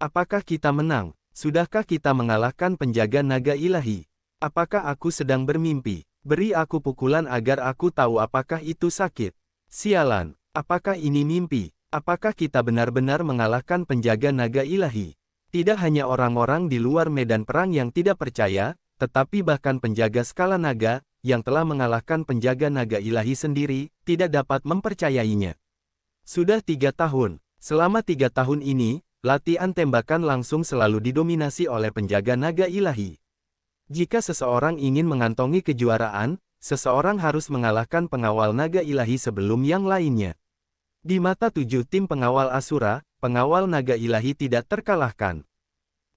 Apakah kita menang? Sudahkah kita mengalahkan penjaga naga ilahi? Apakah aku sedang bermimpi? Beri aku pukulan agar aku tahu apakah itu sakit. Sialan, apakah ini mimpi? Apakah kita benar-benar mengalahkan penjaga naga ilahi? Tidak hanya orang-orang di luar medan perang yang tidak percaya, tetapi bahkan penjaga skala naga, yang telah mengalahkan penjaga naga ilahi sendiri, tidak dapat mempercayainya. Sudah 3 tahun. Selama 3 tahun ini, latihan tembakan langsung selalu didominasi oleh penjaga naga ilahi. Jika seseorang ingin mengantongi kejuaraan, seseorang harus mengalahkan pengawal naga ilahi sebelum yang lainnya. Di mata 7 tim pengawal Asura, pengawal naga ilahi tidak terkalahkan.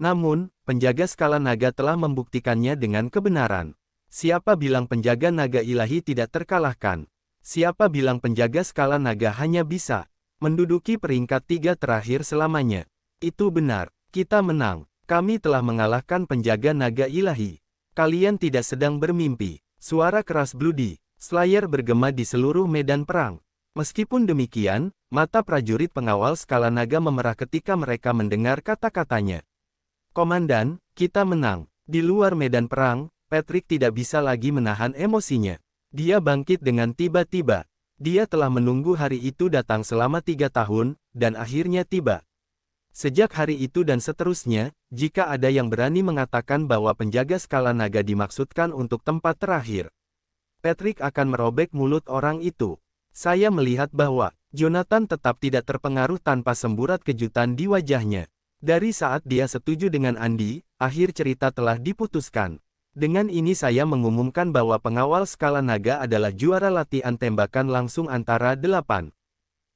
Namun, penjaga skala naga telah membuktikannya dengan kebenaran. Siapa bilang penjaga naga ilahi tidak terkalahkan? Siapa bilang penjaga skala naga hanya bisa menduduki peringkat 3 terakhir selamanya? Itu benar, kita menang. Kami telah mengalahkan penjaga naga ilahi. Kalian tidak sedang bermimpi. Suara keras Bloody Slayer bergema di seluruh medan perang. Meskipun demikian, mata prajurit pengawal skala naga memerah ketika mereka mendengar kata-katanya. Komandan, kita menang. Di luar medan perang, Patrick tidak bisa lagi menahan emosinya. Dia bangkit dengan tiba-tiba. Dia telah menunggu hari itu datang selama 3 tahun, dan akhirnya tiba. Sejak hari itu dan seterusnya, jika ada yang berani mengatakan bahwa penjaga skala naga dimaksudkan untuk tempat terakhir, Patrick akan merobek mulut orang itu. Saya melihat bahwa Jonathan tetap tidak terpengaruh tanpa semburat kejutan di wajahnya. Dari saat dia setuju dengan Andy, akhir cerita telah diputuskan. Dengan ini saya mengumumkan bahwa pengawal skala naga adalah juara latihan tembakan langsung antara 8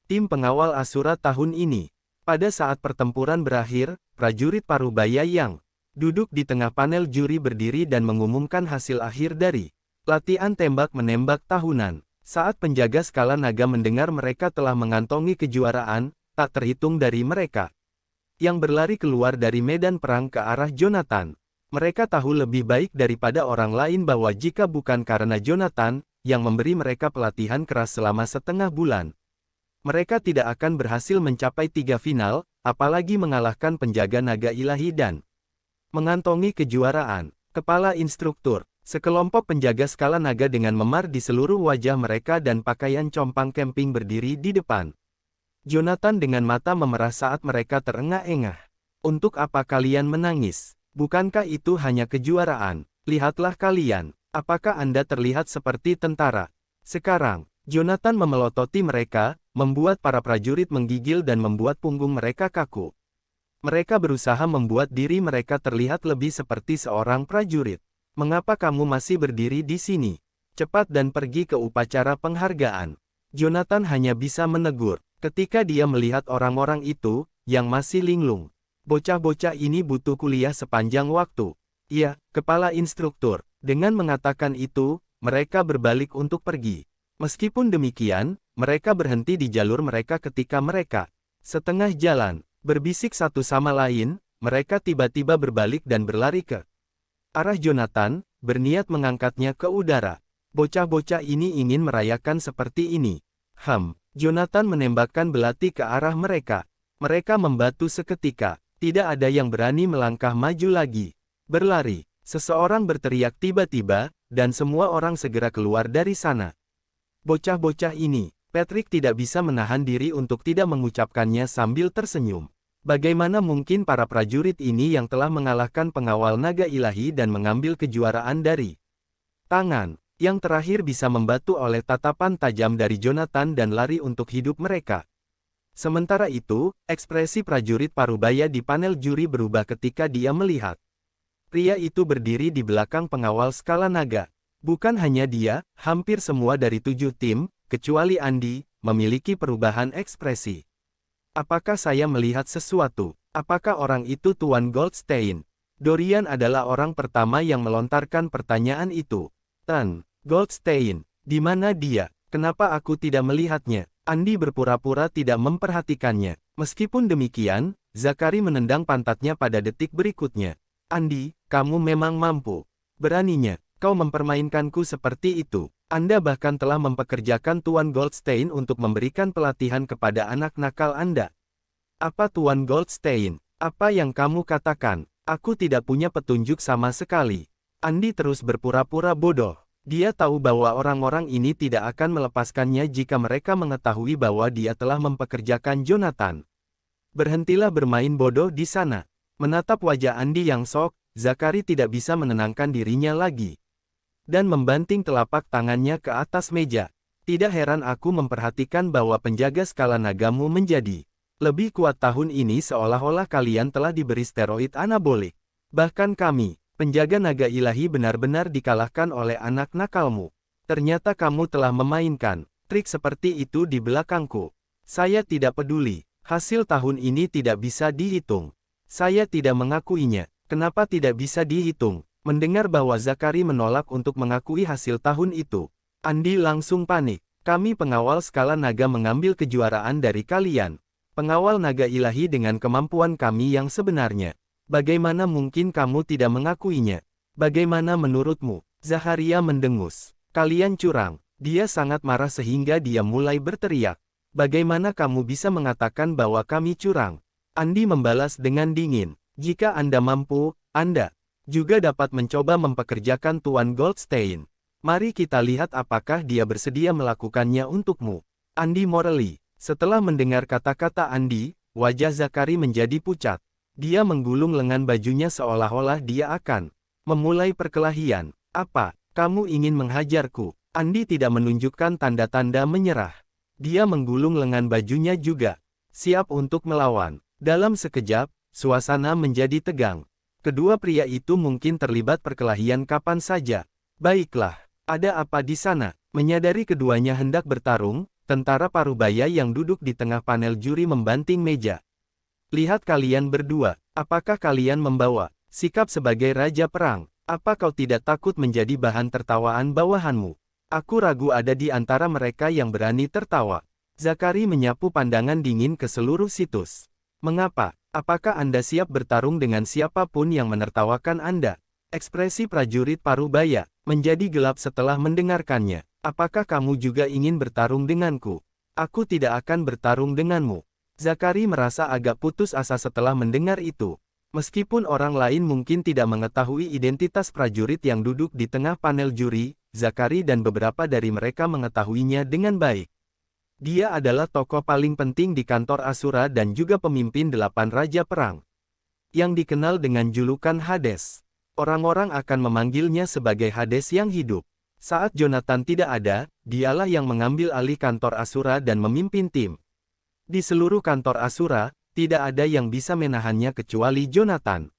tim pengawal Asura tahun ini. Pada saat pertempuran berakhir, prajurit Parubaya yang duduk di tengah panel juri berdiri dan mengumumkan hasil akhir dari latihan tembak-menembak tahunan. Saat penjaga skala naga mendengar mereka telah mengantongi kejuaraan, tak terhitung dari mereka yang berlari keluar dari medan perang ke arah Jonathan. Mereka tahu lebih baik daripada orang lain bahwa jika bukan karena Jonathan, yang memberi mereka pelatihan keras selama setengah bulan, mereka tidak akan berhasil mencapai 3 final, apalagi mengalahkan penjaga naga ilahi dan mengantongi kejuaraan. Kepala instruktur, sekelompok penjaga skala naga dengan memar di seluruh wajah mereka dan pakaian compang camping berdiri di depan Jonathan dengan mata memerah saat mereka terengah-engah. Untuk apa kalian menangis? Bukankah itu hanya kejuaraan? Lihatlah kalian, apakah Anda terlihat seperti tentara? Sekarang, Jonathan memelototi mereka, membuat para prajurit menggigil dan membuat punggung mereka kaku. Mereka berusaha membuat diri mereka terlihat lebih seperti seorang prajurit. Mengapa kamu masih berdiri di sini? Cepat dan pergi ke upacara penghargaan. Jonathan hanya bisa menegur, ketika dia melihat orang-orang itu, yang masih linglung. Bocah-bocah ini butuh kuliah sepanjang waktu. Iya, kepala instruktur. Dengan mengatakan itu, mereka berbalik untuk pergi. Meskipun demikian, mereka berhenti di jalur mereka ketika mereka setengah jalan, berbisik satu sama lain, mereka tiba-tiba berbalik dan berlari ke arah Jonathan, berniat mengangkatnya ke udara. Bocah-bocah ini ingin merayakan seperti ini. Jonathan menembakkan belati ke arah mereka. Mereka membatu seketika. Tidak ada yang berani melangkah maju lagi. Berlari. Seseorang berteriak tiba-tiba, dan semua orang segera keluar dari sana. Bocah-bocah ini, Patrick tidak bisa menahan diri untuk tidak mengucapkannya sambil tersenyum. Bagaimana mungkin para prajurit ini yang telah mengalahkan pengawal naga ilahi dan mengambil kejuaraan dari tangan, yang terakhir bisa membatu oleh tatapan tajam dari Jonathan dan lari untuk hidup mereka. Sementara itu, ekspresi prajurit Parubaya di panel juri berubah ketika dia melihat pria itu berdiri di belakang pengawal skala naga. Bukan hanya dia, hampir semua dari 7 tim, kecuali Andy, memiliki perubahan ekspresi. Apakah saya melihat sesuatu? Apakah orang itu Tuan Goldstein? Dorian adalah orang pertama yang melontarkan pertanyaan itu. Goldstein, di mana dia? Kenapa aku tidak melihatnya? Andy berpura-pura tidak memperhatikannya. Meskipun demikian, Zachary menendang pantatnya pada detik berikutnya. Andy, kamu memang mampu. Beraninya kau mempermainkanku seperti itu. Anda bahkan telah mempekerjakan Tuan Goldstein untuk memberikan pelatihan kepada anak nakal Anda. Apa Tuan Goldstein? Apa yang kamu katakan? Aku tidak punya petunjuk sama sekali. Andi terus berpura-pura bodoh. Dia tahu bahwa orang-orang ini tidak akan melepaskannya jika mereka mengetahui bahwa dia telah mempekerjakan Jonathan. Berhentilah bermain bodoh di sana. Menatap wajah Andi yang sok, Zakari tidak bisa menenangkan dirinya lagi. Dan membanting telapak tangannya ke atas meja. Tidak heran aku memperhatikan bahwa penjaga skala nagamu menjadi lebih kuat tahun ini seolah-olah kalian telah diberi steroid anabolik. Bahkan kami, penjaga naga ilahi benar-benar dikalahkan oleh anak nakalmu. Ternyata kamu telah memainkan trik seperti itu di belakangku. Saya tidak peduli. Hasil tahun ini tidak bisa dihitung. Saya tidak mengakuinya. Kenapa tidak bisa dihitung? Mendengar bahwa Zakari menolak untuk mengakui hasil tahun itu, Andi langsung panik. Kami pengawal skala naga mengambil kejuaraan dari kalian. Pengawal naga ilahi dengan kemampuan kami yang sebenarnya. Bagaimana mungkin kamu tidak mengakuinya? Bagaimana menurutmu? Zaharia mendengus. Kalian curang. Dia sangat marah sehingga dia mulai berteriak. Bagaimana kamu bisa mengatakan bahwa kami curang? Andi membalas dengan dingin. Jika Anda mampu, Anda juga dapat mencoba mempekerjakan Tuan Goldstein. Mari kita lihat apakah dia bersedia melakukannya untukmu. Andi Morelli. Setelah mendengar kata-kata Andi, wajah Zakari menjadi pucat. Dia menggulung lengan bajunya seolah-olah dia akan memulai perkelahian. Apa, kamu ingin menghajarku? Andi tidak menunjukkan tanda-tanda menyerah. Dia menggulung lengan bajunya juga. Siap untuk melawan. Dalam sekejap, suasana menjadi tegang. Kedua pria itu mungkin terlibat perkelahian kapan saja. Baiklah, ada apa di sana? Menyadari keduanya hendak bertarung, tentara Parubaya yang duduk di tengah panel juri membanting meja. Lihat kalian berdua, apakah kalian membawa sikap sebagai raja perang? Apa kau tidak takut menjadi bahan tertawaan bawahanmu? Aku ragu ada di antara mereka yang berani tertawa. Zakari menyapu pandangan dingin ke seluruh situs. Mengapa? Apakah Anda siap bertarung dengan siapapun yang menertawakan Anda? Ekspresi prajurit Parubaya menjadi gelap setelah mendengarkannya. Apakah kamu juga ingin bertarung denganku? Aku tidak akan bertarung denganmu. Zakari merasa agak putus asa setelah mendengar itu. Meskipun orang lain mungkin tidak mengetahui identitas prajurit yang duduk di tengah panel juri, Zakari dan beberapa dari mereka mengetahuinya dengan baik. Dia adalah tokoh paling penting di kantor Asura dan juga pemimpin 8 Raja Perang. Yang dikenal dengan julukan Hades. Orang-orang akan memanggilnya sebagai Hades yang hidup. Saat Jonathan tidak ada, dialah yang mengambil alih kantor Asura dan memimpin tim. Di seluruh kantor Asura, tidak ada yang bisa menahannya kecuali Jonathan.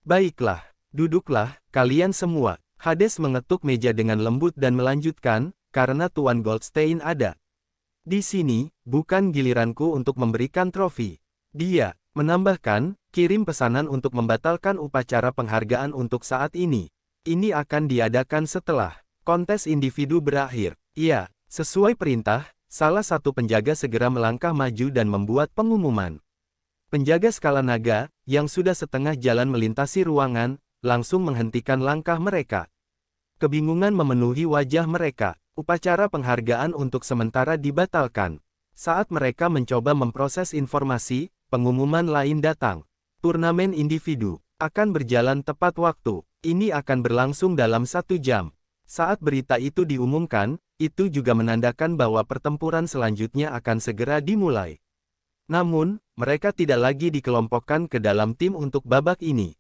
Baiklah, duduklah, kalian semua. Hades mengetuk meja dengan lembut dan melanjutkan, karena Tuan Goldstein ada. Di sini, bukan giliranku untuk memberikan trofi. Dia menambahkan, kirim pesanan untuk membatalkan upacara penghargaan untuk saat ini. Ini akan diadakan setelah kontes individu berakhir. Iya, sesuai perintah, salah satu penjaga segera melangkah maju dan membuat pengumuman. Penjaga skala naga, yang sudah setengah jalan melintasi ruangan, langsung menghentikan langkah mereka. Kebingungan memenuhi wajah mereka. Upacara penghargaan untuk sementara dibatalkan. Saat mereka mencoba memproses informasi, pengumuman lain datang. Turnamen individu akan berjalan tepat waktu. Ini akan berlangsung dalam 1 jam. Saat berita itu diumumkan, itu juga menandakan bahwa pertempuran selanjutnya akan segera dimulai. Namun, mereka tidak lagi dikelompokkan ke dalam tim untuk babak ini.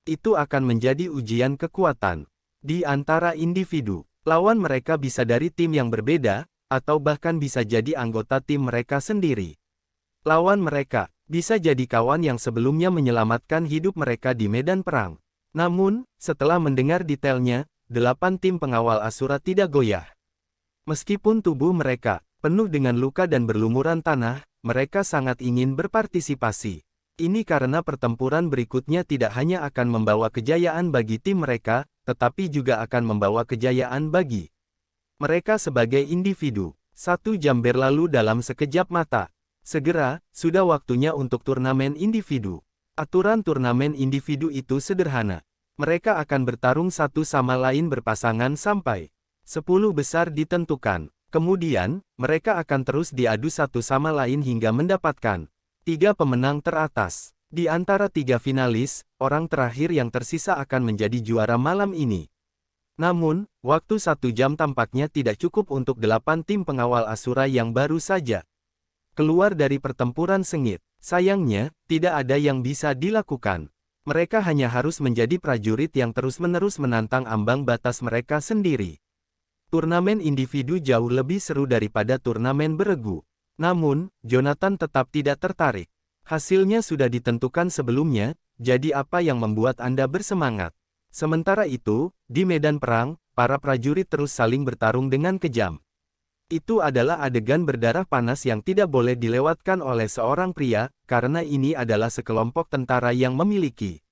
Itu akan menjadi ujian kekuatan di antara individu. Lawan mereka bisa dari tim yang berbeda, atau bahkan bisa jadi anggota tim mereka sendiri. Lawan mereka bisa jadi kawan yang sebelumnya menyelamatkan hidup mereka di medan perang. Namun, setelah mendengar detailnya, 8 tim pengawal Asura tidak goyah. Meskipun tubuh mereka penuh dengan luka dan berlumuran tanah, mereka sangat ingin berpartisipasi. Ini karena pertempuran berikutnya tidak hanya akan membawa kejayaan bagi tim mereka, tetapi juga akan membawa kejayaan bagi mereka sebagai individu. 1 jam berlalu dalam sekejap mata. Segera, sudah waktunya untuk turnamen individu. Aturan turnamen individu itu sederhana. Mereka akan bertarung satu sama lain berpasangan sampai 10 besar ditentukan. Kemudian, mereka akan terus diadu satu sama lain hingga mendapatkan 3 pemenang teratas. Di antara 3 finalis, orang terakhir yang tersisa akan menjadi juara malam ini. Namun, waktu 1 jam tampaknya tidak cukup untuk 8 tim pengawal Asura yang baru saja keluar dari pertempuran sengit. Sayangnya, tidak ada yang bisa dilakukan. Mereka hanya harus menjadi prajurit yang terus-menerus menantang ambang batas mereka sendiri. Turnamen individu jauh lebih seru daripada turnamen beregu. Namun, Jonathan tetap tidak tertarik. Hasilnya sudah ditentukan sebelumnya, jadi apa yang membuat Anda bersemangat? Sementara itu, di medan perang, para prajurit terus saling bertarung dengan kejam. Itu adalah adegan berdarah panas yang tidak boleh dilewatkan oleh seorang pria, karena ini adalah sekelompok tentara yang memiliki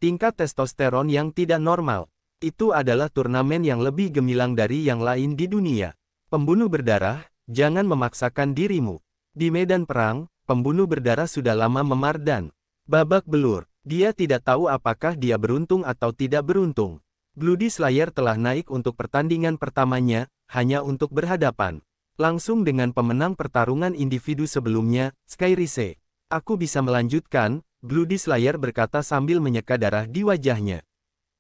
tingkat testosteron yang tidak normal. Itu adalah turnamen yang lebih gemilang dari yang lain di dunia. Pembunuh berdarah, jangan memaksakan dirimu. Di medan perang, pembunuh berdarah sudah lama memar dan babak belur. Dia tidak tahu apakah dia beruntung atau tidak beruntung. Bloody Slayer telah naik untuk pertandingan pertamanya, hanya untuk berhadapan langsung dengan pemenang pertarungan individu sebelumnya, Skyrise. Aku bisa melanjutkan, Bloody Slayer berkata sambil menyeka darah di wajahnya.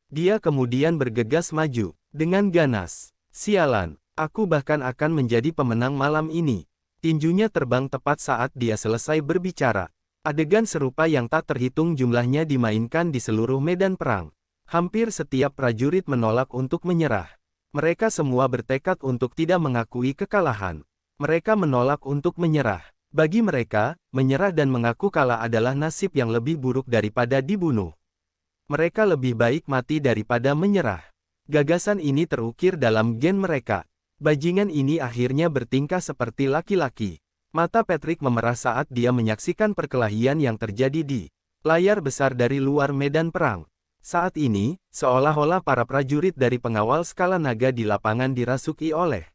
Dia kemudian bergegas maju, dengan ganas. Sialan, aku bahkan akan menjadi pemenang malam ini. Tinjunya terbang tepat saat dia selesai berbicara. Adegan serupa yang tak terhitung jumlahnya dimainkan di seluruh medan perang. Hampir setiap prajurit menolak untuk menyerah. Mereka semua bertekad untuk tidak mengakui kekalahan. Mereka menolak untuk menyerah. Bagi mereka, menyerah dan mengaku kalah adalah nasib yang lebih buruk daripada dibunuh. Mereka lebih baik mati daripada menyerah. Gagasan ini terukir dalam gen mereka. Bajingan ini akhirnya bertingkah seperti laki-laki. Mata Patrick memerah saat dia menyaksikan perkelahian yang terjadi di layar besar dari luar medan perang. Saat ini, seolah-olah para prajurit dari pengawal skala naga di lapangan dirasuki oleh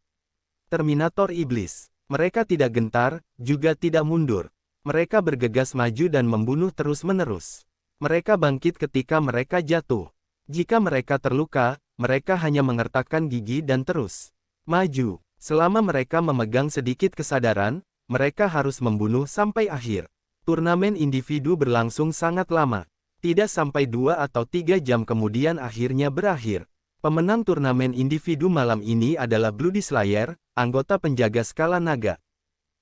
Terminator Iblis. Mereka tidak gentar, juga tidak mundur. Mereka bergegas maju dan membunuh terus-menerus. Mereka bangkit ketika mereka jatuh. Jika mereka terluka, mereka hanya mengertakkan gigi dan terus maju. Selama mereka memegang sedikit kesadaran, mereka harus membunuh sampai akhir. Turnamen individu berlangsung sangat lama. Tidak sampai 2 atau 3 jam kemudian akhirnya berakhir. Pemenang turnamen individu malam ini adalah Bloody Slayer, anggota penjaga skala naga.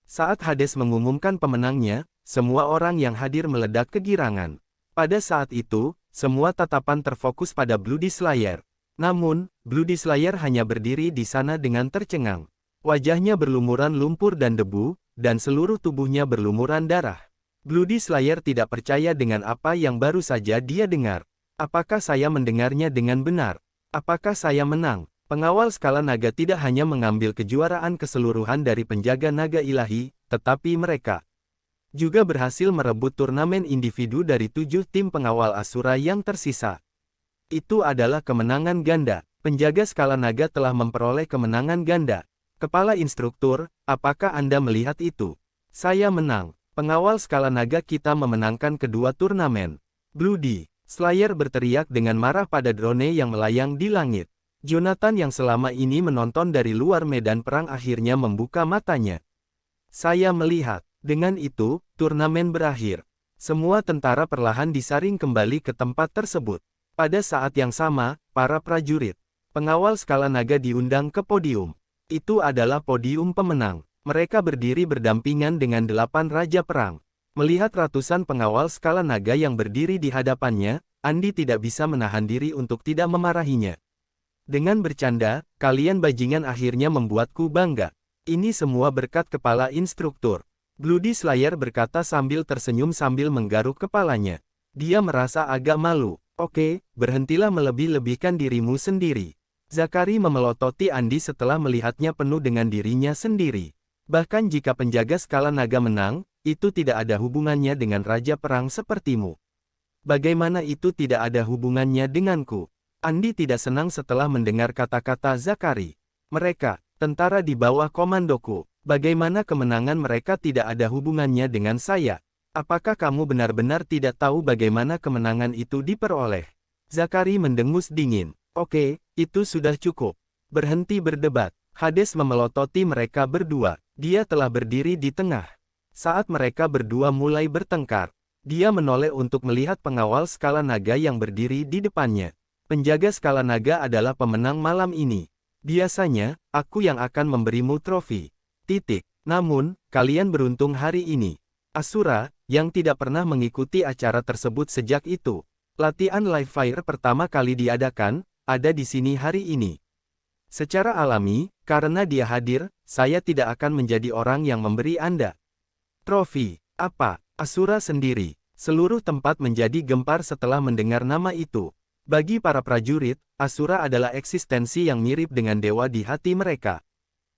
Saat Hades mengumumkan pemenangnya, semua orang yang hadir meledak kegirangan. Pada saat itu, semua tatapan terfokus pada Bloody Slayer. Namun, Bloody Slayer hanya berdiri di sana dengan tercengang. Wajahnya berlumuran lumpur dan debu, dan seluruh tubuhnya berlumuran darah. Bloody Slayer tidak percaya dengan apa yang baru saja dia dengar. Apakah saya mendengarnya dengan benar? Apakah saya menang? Pengawal skala naga tidak hanya mengambil kejuaraan keseluruhan dari penjaga naga ilahi, tetapi mereka juga berhasil merebut turnamen individu dari 7 tim pengawal Asura yang tersisa. Itu adalah kemenangan ganda. Penjaga skala naga telah memperoleh kemenangan ganda. Kepala instruktur, apakah Anda melihat itu? Saya menang. Pengawal skala naga kita memenangkan kedua turnamen. Bloody Slayer berteriak dengan marah pada drone yang melayang di langit. Jonathan yang selama ini menonton dari luar medan perang akhirnya membuka matanya. Saya melihat. Dengan itu, turnamen berakhir. Semua tentara perlahan disaring kembali ke tempat tersebut. Pada saat yang sama, para prajurit pengawal skala naga diundang ke podium. Itu adalah podium pemenang. Mereka berdiri berdampingan dengan 8 raja perang. Melihat ratusan pengawal skala naga yang berdiri di hadapannya, Andi tidak bisa menahan diri untuk tidak memarahinya. Dengan bercanda, kalian bajingan akhirnya membuatku bangga. Ini semua berkat kepala instruktur. Bloody Slayer berkata sambil tersenyum sambil menggaruk kepalanya. Dia merasa agak malu. Oke, berhentilah melebih-lebihkan dirimu sendiri. Zakari memelototi Andi setelah melihatnya penuh dengan dirinya sendiri. Bahkan jika penjaga skala naga menang, itu tidak ada hubungannya dengan raja perang sepertimu. Bagaimana itu tidak ada hubungannya denganku? Andi tidak senang setelah mendengar kata-kata Zakari. Mereka, tentara di bawah komandoku. Bagaimana kemenangan mereka tidak ada hubungannya dengan saya? Apakah kamu benar-benar tidak tahu bagaimana kemenangan itu diperoleh? Zakari mendengus dingin. Oke, itu sudah cukup. Berhenti berdebat. Hades memelototi mereka berdua. Dia telah berdiri di tengah. Saat mereka berdua mulai bertengkar, Dia menoleh untuk melihat pengawal skala naga yang berdiri di depannya. Penjaga skala naga adalah pemenang malam ini. Biasanya, aku yang akan memberimu trofi. Titik. Namun, kalian beruntung hari ini. Asura, yang tidak pernah mengikuti acara tersebut sejak itu. Latihan live fire pertama kali diadakan, ada di sini hari ini. Secara alami, karena dia hadir, saya tidak akan menjadi orang yang memberi Anda trofi. Apa? Asura sendiri. Seluruh tempat menjadi gempar setelah mendengar nama itu. Bagi para prajurit, Asura adalah eksistensi yang mirip dengan dewa di hati mereka.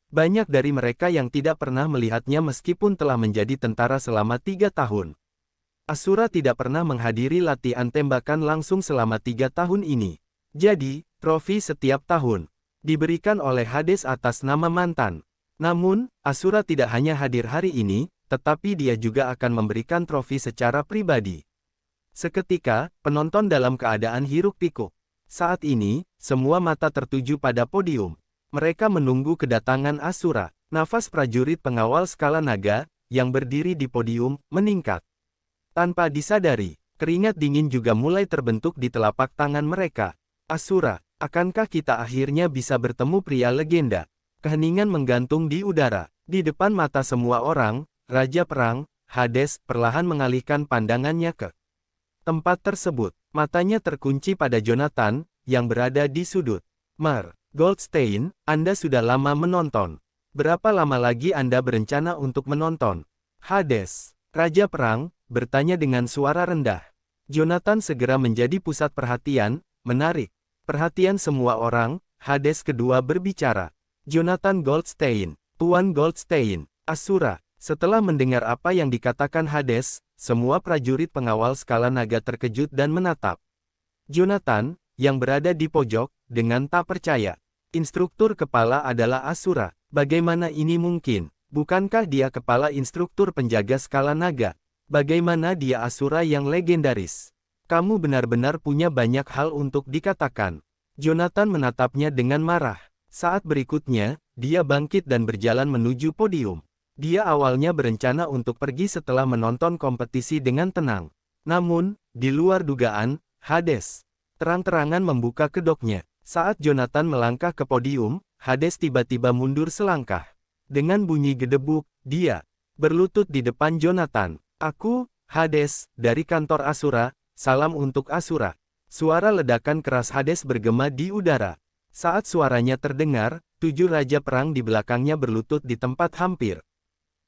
Banyak dari mereka yang tidak pernah melihatnya meskipun telah menjadi tentara selama 3 tahun. Asura tidak pernah menghadiri latihan tembakan langsung selama 3 tahun ini. Jadi, trofi setiap tahun diberikan oleh Hades atas nama mantan. Namun, Asura tidak hanya hadir hari ini, tetapi dia juga akan memberikan trofi secara pribadi. Seketika, penonton dalam keadaan hiruk-pikuk. Saat ini, semua mata tertuju pada podium. Mereka menunggu kedatangan Asura. Nafas prajurit pengawal skala naga, yang berdiri di podium, meningkat. Tanpa disadari, keringat dingin juga mulai terbentuk di telapak tangan mereka. Asura, akankah kita akhirnya bisa bertemu pria legenda? Keheningan menggantung di udara. Di depan mata semua orang, Raja Perang, Hades, perlahan mengalihkan pandangannya ke tempat tersebut. Matanya terkunci pada Jonathan, yang berada di sudut. Mar Goldstein, Anda sudah lama menonton. Berapa lama lagi Anda berencana untuk menonton? Hades, Raja Perang, bertanya dengan suara rendah. Jonathan segera menjadi pusat perhatian, menarik perhatian semua orang. Hades kedua berbicara. Jonathan Goldstein, Tuan Goldstein, Asura. Setelah mendengar apa yang dikatakan Hades, semua prajurit pengawal skala naga terkejut dan menatap Jonathan, yang berada di pojok, dengan tak percaya. Instruktur kepala adalah Asura. Bagaimana ini mungkin? Bukankah dia kepala instruktur penjaga skala naga? Bagaimana dia Asura yang legendaris? Kamu benar-benar punya banyak hal untuk dikatakan. Jonathan menatapnya dengan marah. Saat berikutnya, dia bangkit dan berjalan menuju podium. Dia awalnya berencana untuk pergi setelah menonton kompetisi dengan tenang. Namun, di luar dugaan, Hades terang-terangan membuka kedoknya. Saat Jonathan melangkah ke podium, Hades tiba-tiba mundur selangkah. Dengan bunyi gedebuk, dia berlutut di depan Jonathan. Aku, Hades, dari kantor Asura, salam untuk Asura. Suara ledakan keras Hades bergema di udara. Saat suaranya terdengar, 7 raja perang di belakangnya berlutut di tempat hampir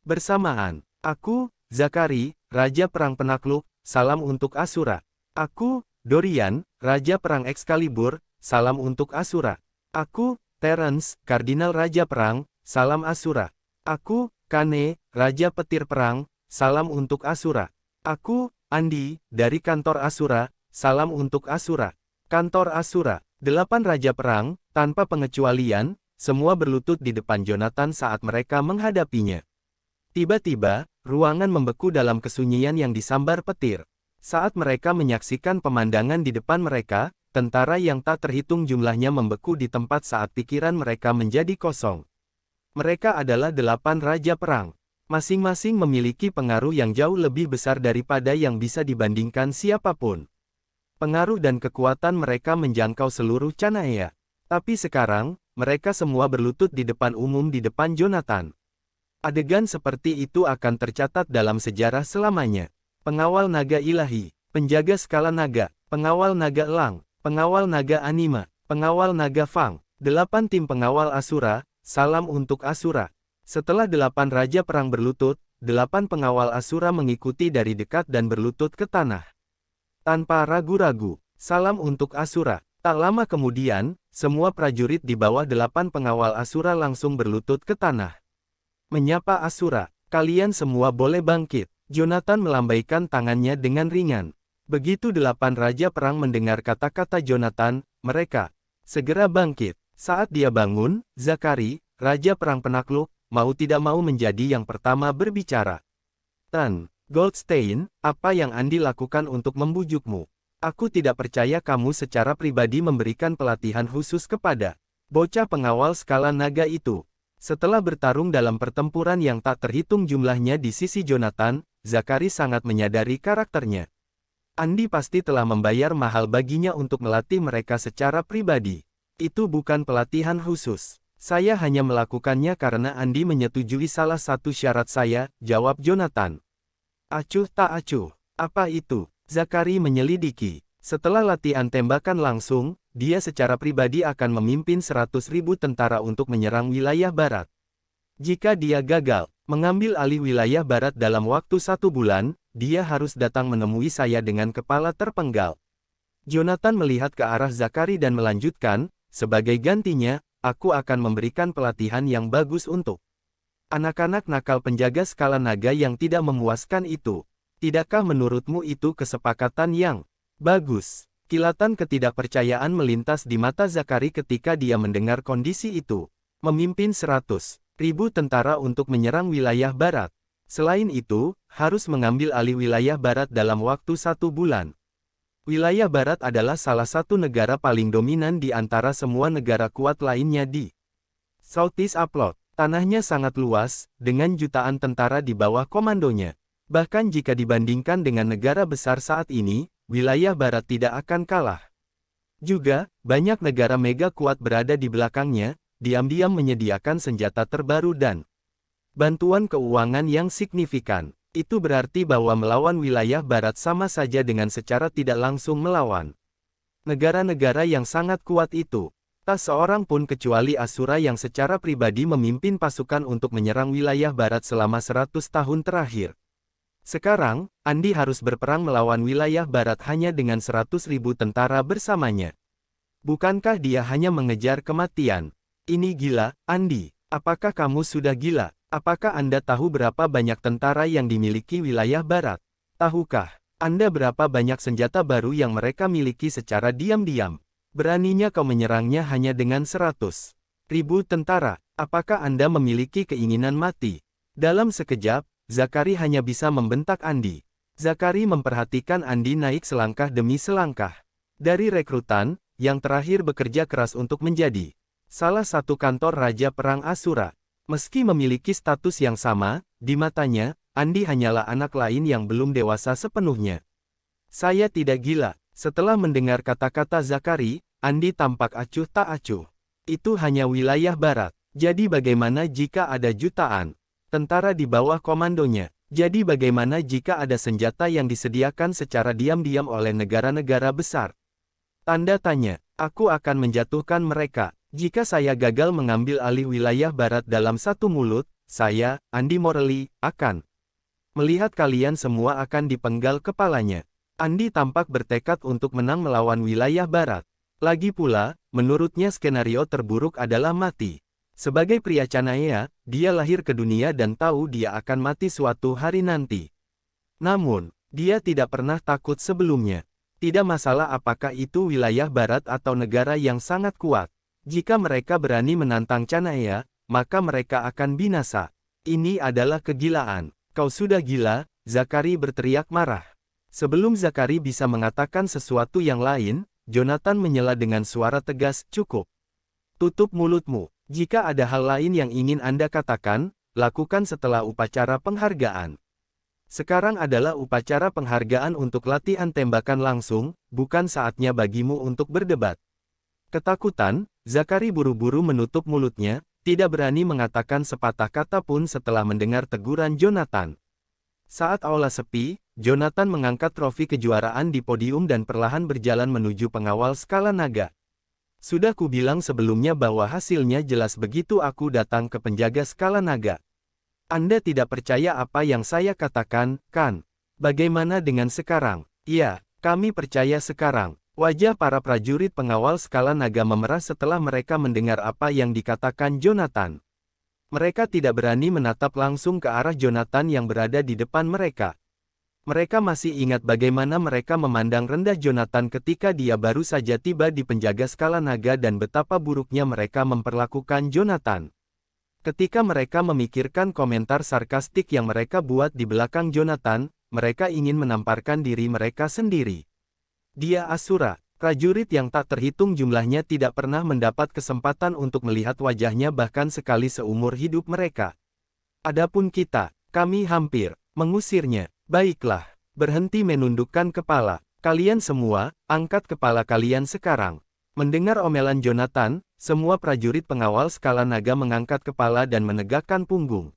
bersamaan. Aku, Zakari, Raja Perang Penakluk, salam untuk Asura. Aku, Dorian, Raja Perang Excalibur, salam untuk Asura. Aku, Terence, Kardinal Raja Perang, salam Asura. Aku, Kane, Raja Petir Perang, salam untuk Asura. Aku, Andi, dari kantor Asura, salam untuk Asura. Kantor Asura, 8 Raja Perang, tanpa pengecualian, semua berlutut di depan Jonathan saat mereka menghadapinya. Tiba-tiba, ruangan membeku dalam kesunyian yang disambar petir. Saat mereka menyaksikan pemandangan di depan mereka, tentara yang tak terhitung jumlahnya membeku di tempat saat pikiran mereka menjadi kosong. Mereka adalah 8 raja perang. Masing-masing memiliki pengaruh yang jauh lebih besar daripada yang bisa dibandingkan siapapun. Pengaruh dan kekuatan mereka menjangkau seluruh Canaya. Tapi sekarang, mereka semua berlutut di depan umum di depan Jonathan. Adegan seperti itu akan tercatat dalam sejarah selamanya. Pengawal naga ilahi, penjaga skala naga, pengawal naga elang, pengawal naga anima, pengawal naga fang, 8 tim pengawal Asura, salam untuk Asura. Setelah 8 raja perang berlutut, 8 pengawal Asura mengikuti dari dekat dan berlutut ke tanah. Tanpa ragu-ragu, salam untuk Asura. Tak lama kemudian, semua prajurit di bawah 8 pengawal Asura langsung berlutut ke tanah. Menyapa Asura, kalian semua boleh bangkit. Jonathan melambaikan tangannya dengan ringan. Begitu 8 raja perang mendengar kata-kata Jonathan, mereka segera bangkit. Saat dia bangun, Zakari, Raja Perang Penakluk, mau tidak mau menjadi yang pertama berbicara. Tan Goldstein, apa yang Andi lakukan untuk membujukmu? Aku tidak percaya kamu secara pribadi memberikan pelatihan khusus kepada bocah pengawal skala naga itu. Setelah bertarung dalam pertempuran yang tak terhitung jumlahnya di sisi Jonathan, Zachary sangat menyadari karakternya. Andy pasti telah membayar mahal baginya untuk melatih mereka secara pribadi. Itu bukan pelatihan khusus. Saya hanya melakukannya karena Andy menyetujui salah satu syarat saya, jawab Jonathan. Acuh tak acuh. Apa itu? Zachary menyelidiki. Setelah latihan tembakan langsung, dia secara pribadi akan memimpin 100.000 tentara untuk menyerang wilayah barat. Jika dia gagal mengambil alih wilayah barat dalam waktu 1 bulan, dia harus datang menemui saya dengan kepala terpenggal. Jonathan melihat ke arah Zachary dan melanjutkan, sebagai gantinya, aku akan memberikan pelatihan yang bagus untuk anak-anak nakal penjaga skala naga yang tidak memuaskan itu. Tidakkah menurutmu itu kesepakatan yang bagus? Kilatan ketidakpercayaan melintas di mata Zachary ketika dia mendengar kondisi itu. Memimpin 100.000 tentara untuk menyerang wilayah barat. Selain itu, harus mengambil alih wilayah barat dalam waktu 1 bulan. Wilayah barat adalah salah satu negara paling dominan di antara semua negara kuat lainnya di Southeast Upload. Tanahnya sangat luas, dengan jutaan tentara di bawah komandonya. Bahkan jika dibandingkan dengan negara besar saat ini, wilayah barat tidak akan kalah. Juga, banyak negara mega kuat berada di belakangnya, diam-diam menyediakan senjata terbaru dan bantuan keuangan yang signifikan. Itu berarti bahwa melawan wilayah barat sama saja dengan secara tidak langsung melawan negara-negara yang sangat kuat itu. Tak seorang pun kecuali Asura yang secara pribadi memimpin pasukan untuk menyerang wilayah barat selama 100 tahun terakhir. Sekarang, Andy harus berperang melawan wilayah barat hanya dengan 100.000 tentara bersamanya. Bukankah dia hanya mengejar kematian? Ini gila, Andy. Apakah kamu sudah gila? Apakah Anda tahu berapa banyak tentara yang dimiliki wilayah barat? Tahukah Anda berapa banyak senjata baru yang mereka miliki secara diam-diam? Beraninya kau menyerangnya hanya dengan 100.000 tentara. Apakah Anda memiliki keinginan mati? Dalam sekejap, Zachary hanya bisa membentak Andy. Zachary memperhatikan Andy naik selangkah demi selangkah. Dari rekrutan, yang terakhir bekerja keras untuk menjadi salah satu kantor Raja Perang Asura. Meski memiliki status yang sama, di matanya, Andy hanyalah anak lain yang belum dewasa sepenuhnya. Saya tidak gila. Setelah mendengar kata-kata Zachary, Andy tampak acuh tak acuh. Itu hanya wilayah barat. Jadi bagaimana jika ada jutaan tentara di bawah komandonya? Jadi bagaimana jika ada senjata yang disediakan secara diam-diam oleh negara-negara besar? Tanda tanya. Aku akan menjatuhkan mereka. Jika saya gagal mengambil alih wilayah barat dalam 1 mulut, saya, Andy Morley, akan melihat kalian semua akan dipenggal kepalanya. Andy tampak bertekad untuk menang melawan wilayah barat. Lagi pula, menurutnya skenario terburuk adalah mati. Sebagai pria Canaya, dia lahir ke dunia dan tahu dia akan mati suatu hari nanti. Namun, dia tidak pernah takut sebelumnya. Tidak masalah apakah itu wilayah barat atau negara yang sangat kuat. Jika mereka berani menantang Canaya, maka mereka akan binasa. Ini adalah kegilaan. Kau sudah gila, Zachary berteriak marah. Sebelum Zachary bisa mengatakan sesuatu yang lain, Jonathan menyela dengan suara tegas, cukup. Tutup mulutmu. Jika ada hal lain yang ingin Anda katakan, lakukan setelah upacara penghargaan. Sekarang adalah upacara penghargaan untuk latihan tembakan langsung, bukan saatnya bagimu untuk berdebat. Ketakutan, Zachary buru-buru menutup mulutnya, tidak berani mengatakan sepatah kata pun setelah mendengar teguran Jonathan. Saat aula sepi, Jonathan mengangkat trofi kejuaraan di podium dan perlahan berjalan menuju pengawal skala naga. Sudah kubilang sebelumnya bahwa hasilnya jelas begitu aku datang ke penjaga skala naga. Anda tidak percaya apa yang saya katakan, kan? Bagaimana dengan sekarang? Iya, kami percaya sekarang. Wajah para prajurit pengawal skala naga memerah setelah mereka mendengar apa yang dikatakan Jonathan. Mereka tidak berani menatap langsung ke arah Jonathan yang berada di depan mereka. Mereka masih ingat bagaimana mereka memandang rendah Jonathan ketika dia baru saja tiba di penjaga skala naga dan betapa buruknya mereka memperlakukan Jonathan. Ketika mereka memikirkan komentar sarkastik yang mereka buat di belakang Jonathan, mereka ingin menamparkan diri mereka sendiri. Dia Asura. Prajurit yang tak terhitung jumlahnya tidak pernah mendapat kesempatan untuk melihat wajahnya bahkan sekali seumur hidup mereka. Adapun kita, kami hampir mengusirnya. Baiklah, berhenti menundukkan kepala. Kalian semua, angkat kepala kalian sekarang. Mendengar omelan Jonathan, semua prajurit pengawal skala naga mengangkat kepala dan menegakkan punggung.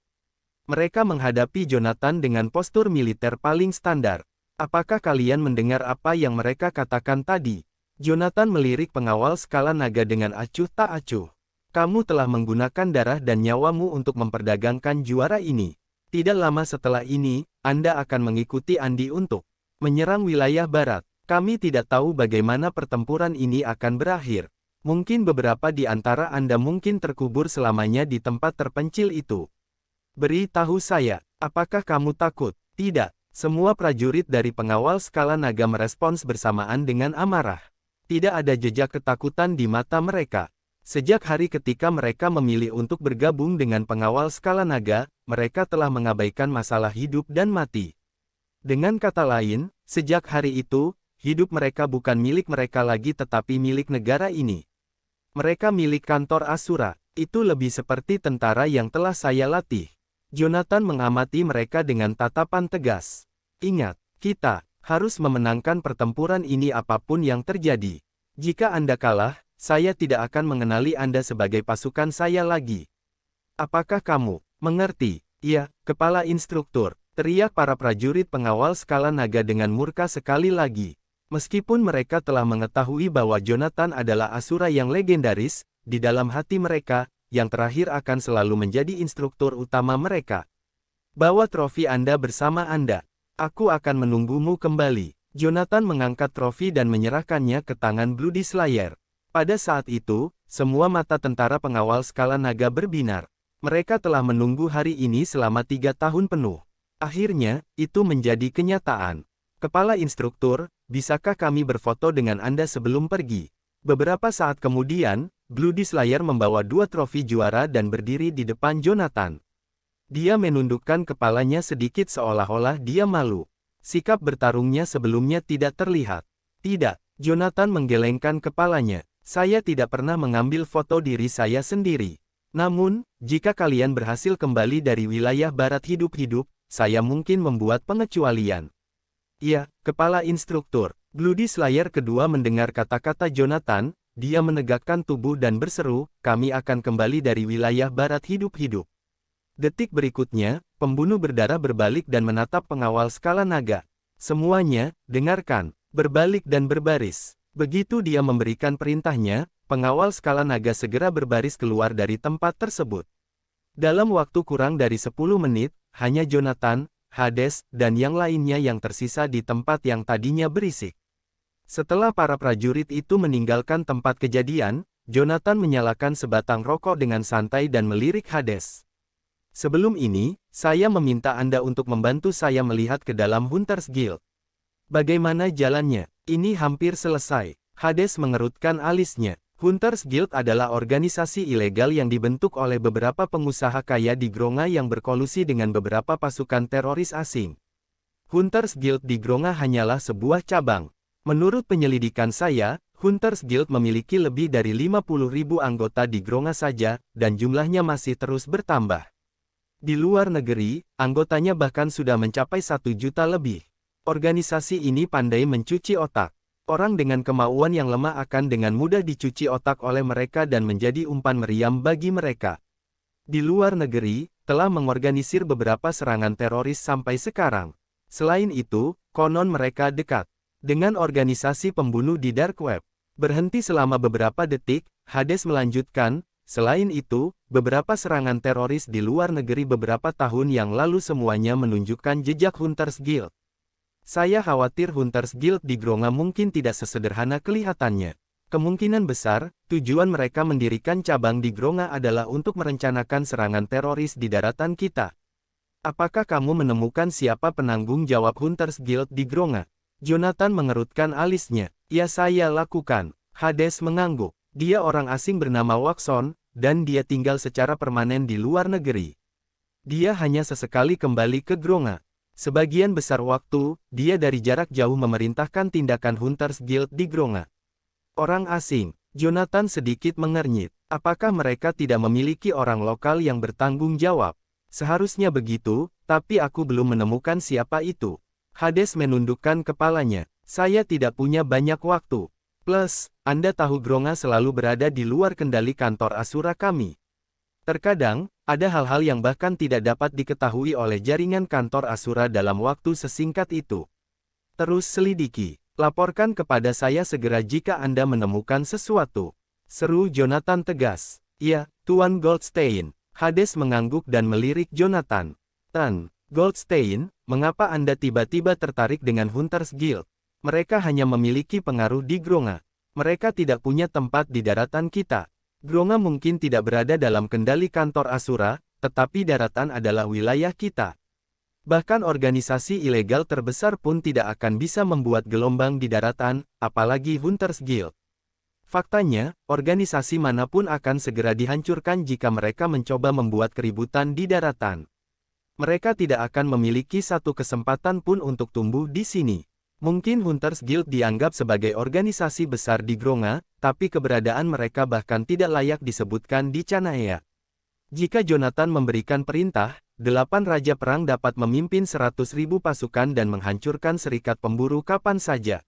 Mereka menghadapi Jonathan dengan postur militer paling standar. Apakah kalian mendengar apa yang mereka katakan tadi? Jonathan melirik pengawal skala naga dengan acuh tak acuh. Kamu telah menggunakan darah dan nyawamu untuk memperdagangkan juara ini. Tidak lama setelah ini, Anda akan mengikuti Andi untuk menyerang wilayah barat. Kami tidak tahu bagaimana pertempuran ini akan berakhir. Mungkin beberapa di antara Anda mungkin terkubur selamanya di tempat terpencil itu. Beritahu saya, apakah kamu takut? Tidak. Semua prajurit dari pengawal skala naga merespons bersamaan dengan amarah. Tidak ada jejak ketakutan di mata mereka. Sejak hari ketika mereka memilih untuk bergabung dengan pengawal skala naga, mereka telah mengabaikan masalah hidup dan mati. Dengan kata lain, sejak hari itu, hidup mereka bukan milik mereka lagi tetapi milik negara ini. Mereka milik kantor Asura. Itu lebih seperti tentara yang telah saya latih. Jonathan mengamati mereka dengan tatapan tegas. Ingat, kita harus memenangkan pertempuran ini apapun yang terjadi. Jika Anda kalah, saya tidak akan mengenali Anda sebagai pasukan saya lagi. Apakah kamu mengerti? Ya, kepala instruktur, teriak para prajurit pengawal skala naga dengan murka sekali lagi. Meskipun mereka telah mengetahui bahwa Jonathan adalah Asura yang legendaris, di dalam hati mereka, yang terakhir akan selalu menjadi instruktur utama mereka. Bawa trofi Anda bersama Anda. Aku akan menunggumu kembali. Jonathan mengangkat trofi dan menyerahkannya ke tangan Bloody Slayer. Pada saat itu, semua mata tentara pengawal skala naga berbinar. Mereka telah menunggu hari ini selama 3 tahun penuh. Akhirnya, itu menjadi kenyataan. Kepala instruktur, bisakah kami berfoto dengan Anda sebelum pergi? Beberapa saat kemudian, Bloody Slayer membawa 2 trofi juara dan berdiri di depan Jonathan. Dia menundukkan kepalanya sedikit seolah-olah dia malu. Sikap bertarungnya sebelumnya tidak terlihat. Tidak, Jonathan menggelengkan kepalanya. Saya tidak pernah mengambil foto diri saya sendiri. Namun, jika kalian berhasil kembali dari wilayah barat hidup-hidup, saya mungkin membuat pengecualian. Ya, kepala instruktur. Bloody Slayer kedua mendengar kata-kata Jonathan, dia menegakkan tubuh dan berseru, kami akan kembali dari wilayah barat hidup-hidup. Detik berikutnya, pembunuh berdarah berbalik dan menatap pengawal skala naga. Semuanya, dengarkan, berbalik dan berbaris. Begitu dia memberikan perintahnya, pengawal skala naga segera berbaris keluar dari tempat tersebut. Dalam waktu kurang dari 10 menit, hanya Jonathan, Hades, dan yang lainnya yang tersisa di tempat yang tadinya berisik. Setelah para prajurit itu meninggalkan tempat kejadian, Jonathan menyalakan sebatang rokok dengan santai dan melirik Hades. Sebelum ini, saya meminta Anda untuk membantu saya melihat ke dalam Hunters Guild. Bagaimana jalannya? Ini hampir selesai. Hades mengerutkan alisnya. Hunters Guild adalah organisasi ilegal yang dibentuk oleh beberapa pengusaha kaya di Gronga yang berkolusi dengan beberapa pasukan teroris asing. Hunters Guild di Gronga hanyalah sebuah cabang. Menurut penyelidikan saya, Hunters Guild memiliki lebih dari 50.000 anggota di Gronga saja, dan jumlahnya masih terus bertambah. Di luar negeri, anggotanya bahkan sudah mencapai 1 juta lebih. Organisasi ini pandai mencuci otak. Orang dengan kemauan yang lemah akan dengan mudah dicuci otak oleh mereka dan menjadi umpan meriam bagi mereka. Di luar negeri, telah mengorganisir beberapa serangan teroris sampai sekarang. Selain itu, konon mereka dekat dengan organisasi pembunuh di Dark Web. Berhenti selama beberapa detik, Hades melanjutkan, selain itu, beberapa serangan teroris di luar negeri beberapa tahun yang lalu semuanya menunjukkan jejak Hunters Guild. Saya khawatir Hunters Guild di Gronga mungkin tidak sesederhana kelihatannya. Kemungkinan besar, tujuan mereka mendirikan cabang di Gronga adalah untuk merencanakan serangan teroris di daratan kita. Apakah kamu menemukan siapa penanggung jawab Hunters Guild di Gronga? Jonathan mengerutkan alisnya. Ya, saya lakukan. Hades mengangguk. Dia orang asing bernama Waxon, dan dia tinggal secara permanen di luar negeri. Dia hanya sesekali kembali ke Gronga. Sebagian besar waktu, dia dari jarak jauh memerintahkan tindakan Hunters Guild di Gronga. Orang asing. Jonathan sedikit mengernyit. Apakah mereka tidak memiliki orang lokal yang bertanggung jawab? Seharusnya begitu, tapi aku belum menemukan siapa itu. Hades menundukkan kepalanya. Saya tidak punya banyak waktu. Plus, Anda tahu Gronga selalu berada di luar kendali kantor Asura kami. Terkadang, ada hal-hal yang bahkan tidak dapat diketahui oleh jaringan kantor Asura dalam waktu sesingkat itu. Terus selidiki. Laporkan kepada saya segera jika Anda menemukan sesuatu. Seru Jonathan tegas. Ya, Tuan Goldstein. Hades mengangguk dan melirik Jonathan. Goldstein, mengapa Anda tiba-tiba tertarik dengan Hunters Guild? Mereka hanya memiliki pengaruh di Gronga. Mereka tidak punya tempat di daratan kita. Gronga mungkin tidak berada dalam kendali kantor Asura, tetapi daratan adalah wilayah kita. Bahkan organisasi ilegal terbesar pun tidak akan bisa membuat gelombang di daratan, apalagi Hunters Guild. Faktanya, organisasi manapun akan segera dihancurkan jika mereka mencoba membuat keributan di daratan. Mereka tidak akan memiliki satu kesempatan pun untuk tumbuh di sini. Mungkin Hunters Guild dianggap sebagai organisasi besar di Gronga, tapi keberadaan mereka bahkan tidak layak disebutkan di Canaya. Jika Jonathan memberikan perintah, 8 Raja Perang dapat memimpin 100.000 pasukan dan menghancurkan serikat pemburu kapan saja.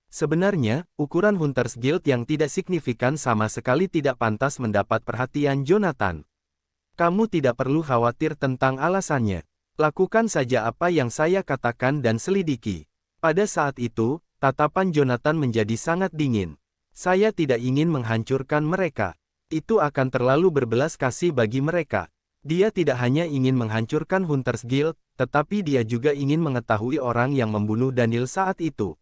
Sebenarnya, ukuran Hunters Guild yang tidak signifikan sama sekali tidak pantas mendapat perhatian Jonathan. Kamu tidak perlu khawatir tentang alasannya. Lakukan saja apa yang saya katakan dan selidiki. Pada saat itu, tatapan Jonathan menjadi sangat dingin. Saya tidak ingin menghancurkan mereka. Itu akan terlalu berbelas kasih bagi mereka. Dia tidak hanya ingin menghancurkan Hunters Guild, tetapi dia juga ingin mengetahui orang yang membunuh Daniel saat itu.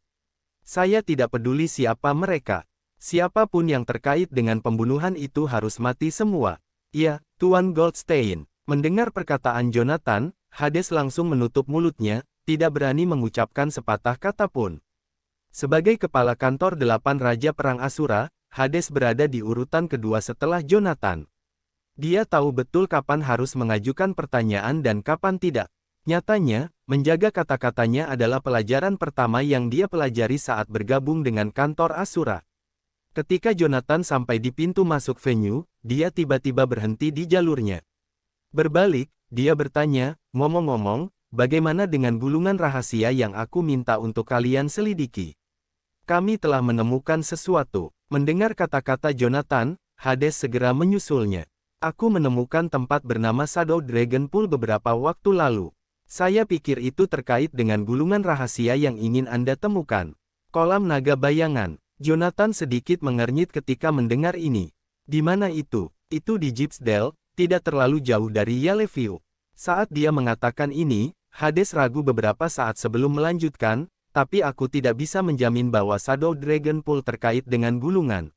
Saya tidak peduli siapa mereka. Siapapun yang terkait dengan pembunuhan itu harus mati semua. Ya, Tuan Goldstein. Mendengar perkataan Jonathan, Hades langsung menutup mulutnya, tidak berani mengucapkan sepatah kata pun. Sebagai kepala kantor 8 Raja Perang Asura, Hades berada di urutan kedua setelah Jonathan. Dia tahu betul kapan harus mengajukan pertanyaan dan kapan tidak. Nyatanya, menjaga kata-katanya adalah pelajaran pertama yang dia pelajari saat bergabung dengan kantor Asura. Ketika Jonathan sampai di pintu masuk venue, dia tiba-tiba berhenti di jalurnya. Berbalik, dia bertanya, ngomong-ngomong, bagaimana dengan gulungan rahasia yang aku minta untuk kalian selidiki? Kami telah menemukan sesuatu. Mendengar kata-kata Jonathan, Hades segera menyusulnya. Aku menemukan tempat bernama Shadow Dragon Pool beberapa waktu lalu. Saya pikir itu terkait dengan gulungan rahasia yang ingin Anda temukan. Kolam naga bayangan. Jonathan sedikit mengernyit ketika mendengar ini. Di mana itu? Itu di Gypsdale, tidak terlalu jauh dari Yellowview. Saat dia mengatakan ini, Hades ragu beberapa saat sebelum melanjutkan, tapi aku tidak bisa menjamin bahwa Shadow Dragon Pool terkait dengan gulungan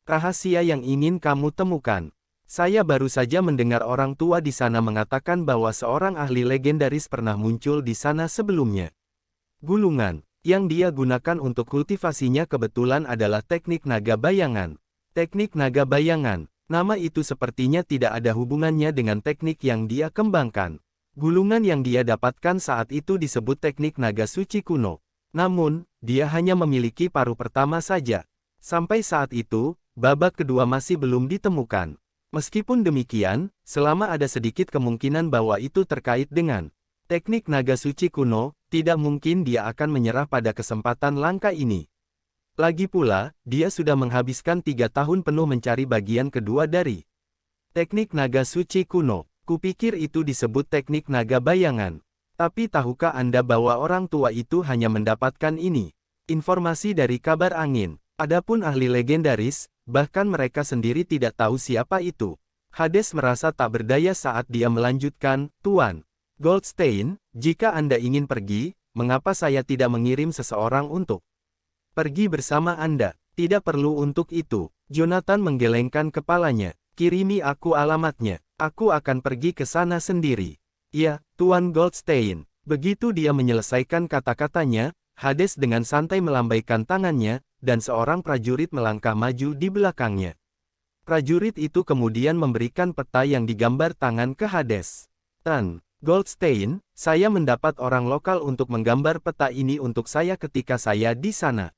rahasia yang ingin kamu temukan. Saya baru saja mendengar orang tua di sana mengatakan bahwa seorang ahli legendaris pernah muncul di sana sebelumnya. Gulungan yang dia gunakan untuk kultivasinya kebetulan adalah teknik naga bayangan. Teknik naga bayangan, nama itu sepertinya tidak ada hubungannya dengan teknik yang dia kembangkan. Gulungan yang dia dapatkan saat itu disebut teknik naga suci kuno. Namun, dia hanya memiliki paruh pertama saja. Sampai saat itu, babak kedua masih belum ditemukan. Meskipun demikian, selama ada sedikit kemungkinan bahwa itu terkait dengan teknik naga suci kuno, tidak mungkin dia akan menyerah pada kesempatan langka ini. Lagi pula, dia sudah menghabiskan 3 tahun penuh mencari bagian kedua dari teknik naga suci kuno. Kupikir itu disebut teknik naga bayangan. Tapi tahukah Anda bahwa orang tua itu hanya mendapatkan ini? Informasi dari kabar angin. Adapun ahli legendaris, bahkan mereka sendiri tidak tahu siapa itu. Hades merasa tak berdaya saat dia melanjutkan, Tuan Goldstein, jika Anda ingin pergi, mengapa saya tidak mengirim seseorang untuk pergi bersama Anda? Tidak perlu untuk itu. Jonathan menggelengkan kepalanya. Kirimi aku alamatnya. Aku akan pergi ke sana sendiri. Ya, Tuan Goldstein. Begitu dia menyelesaikan kata-katanya, Hades dengan santai melambaikan tangannya, dan seorang prajurit melangkah maju di belakangnya. Prajurit itu kemudian memberikan peta yang digambar tangan ke Hades. Goldstein, saya mendapat orang lokal untuk menggambar peta ini untuk saya ketika saya di sana.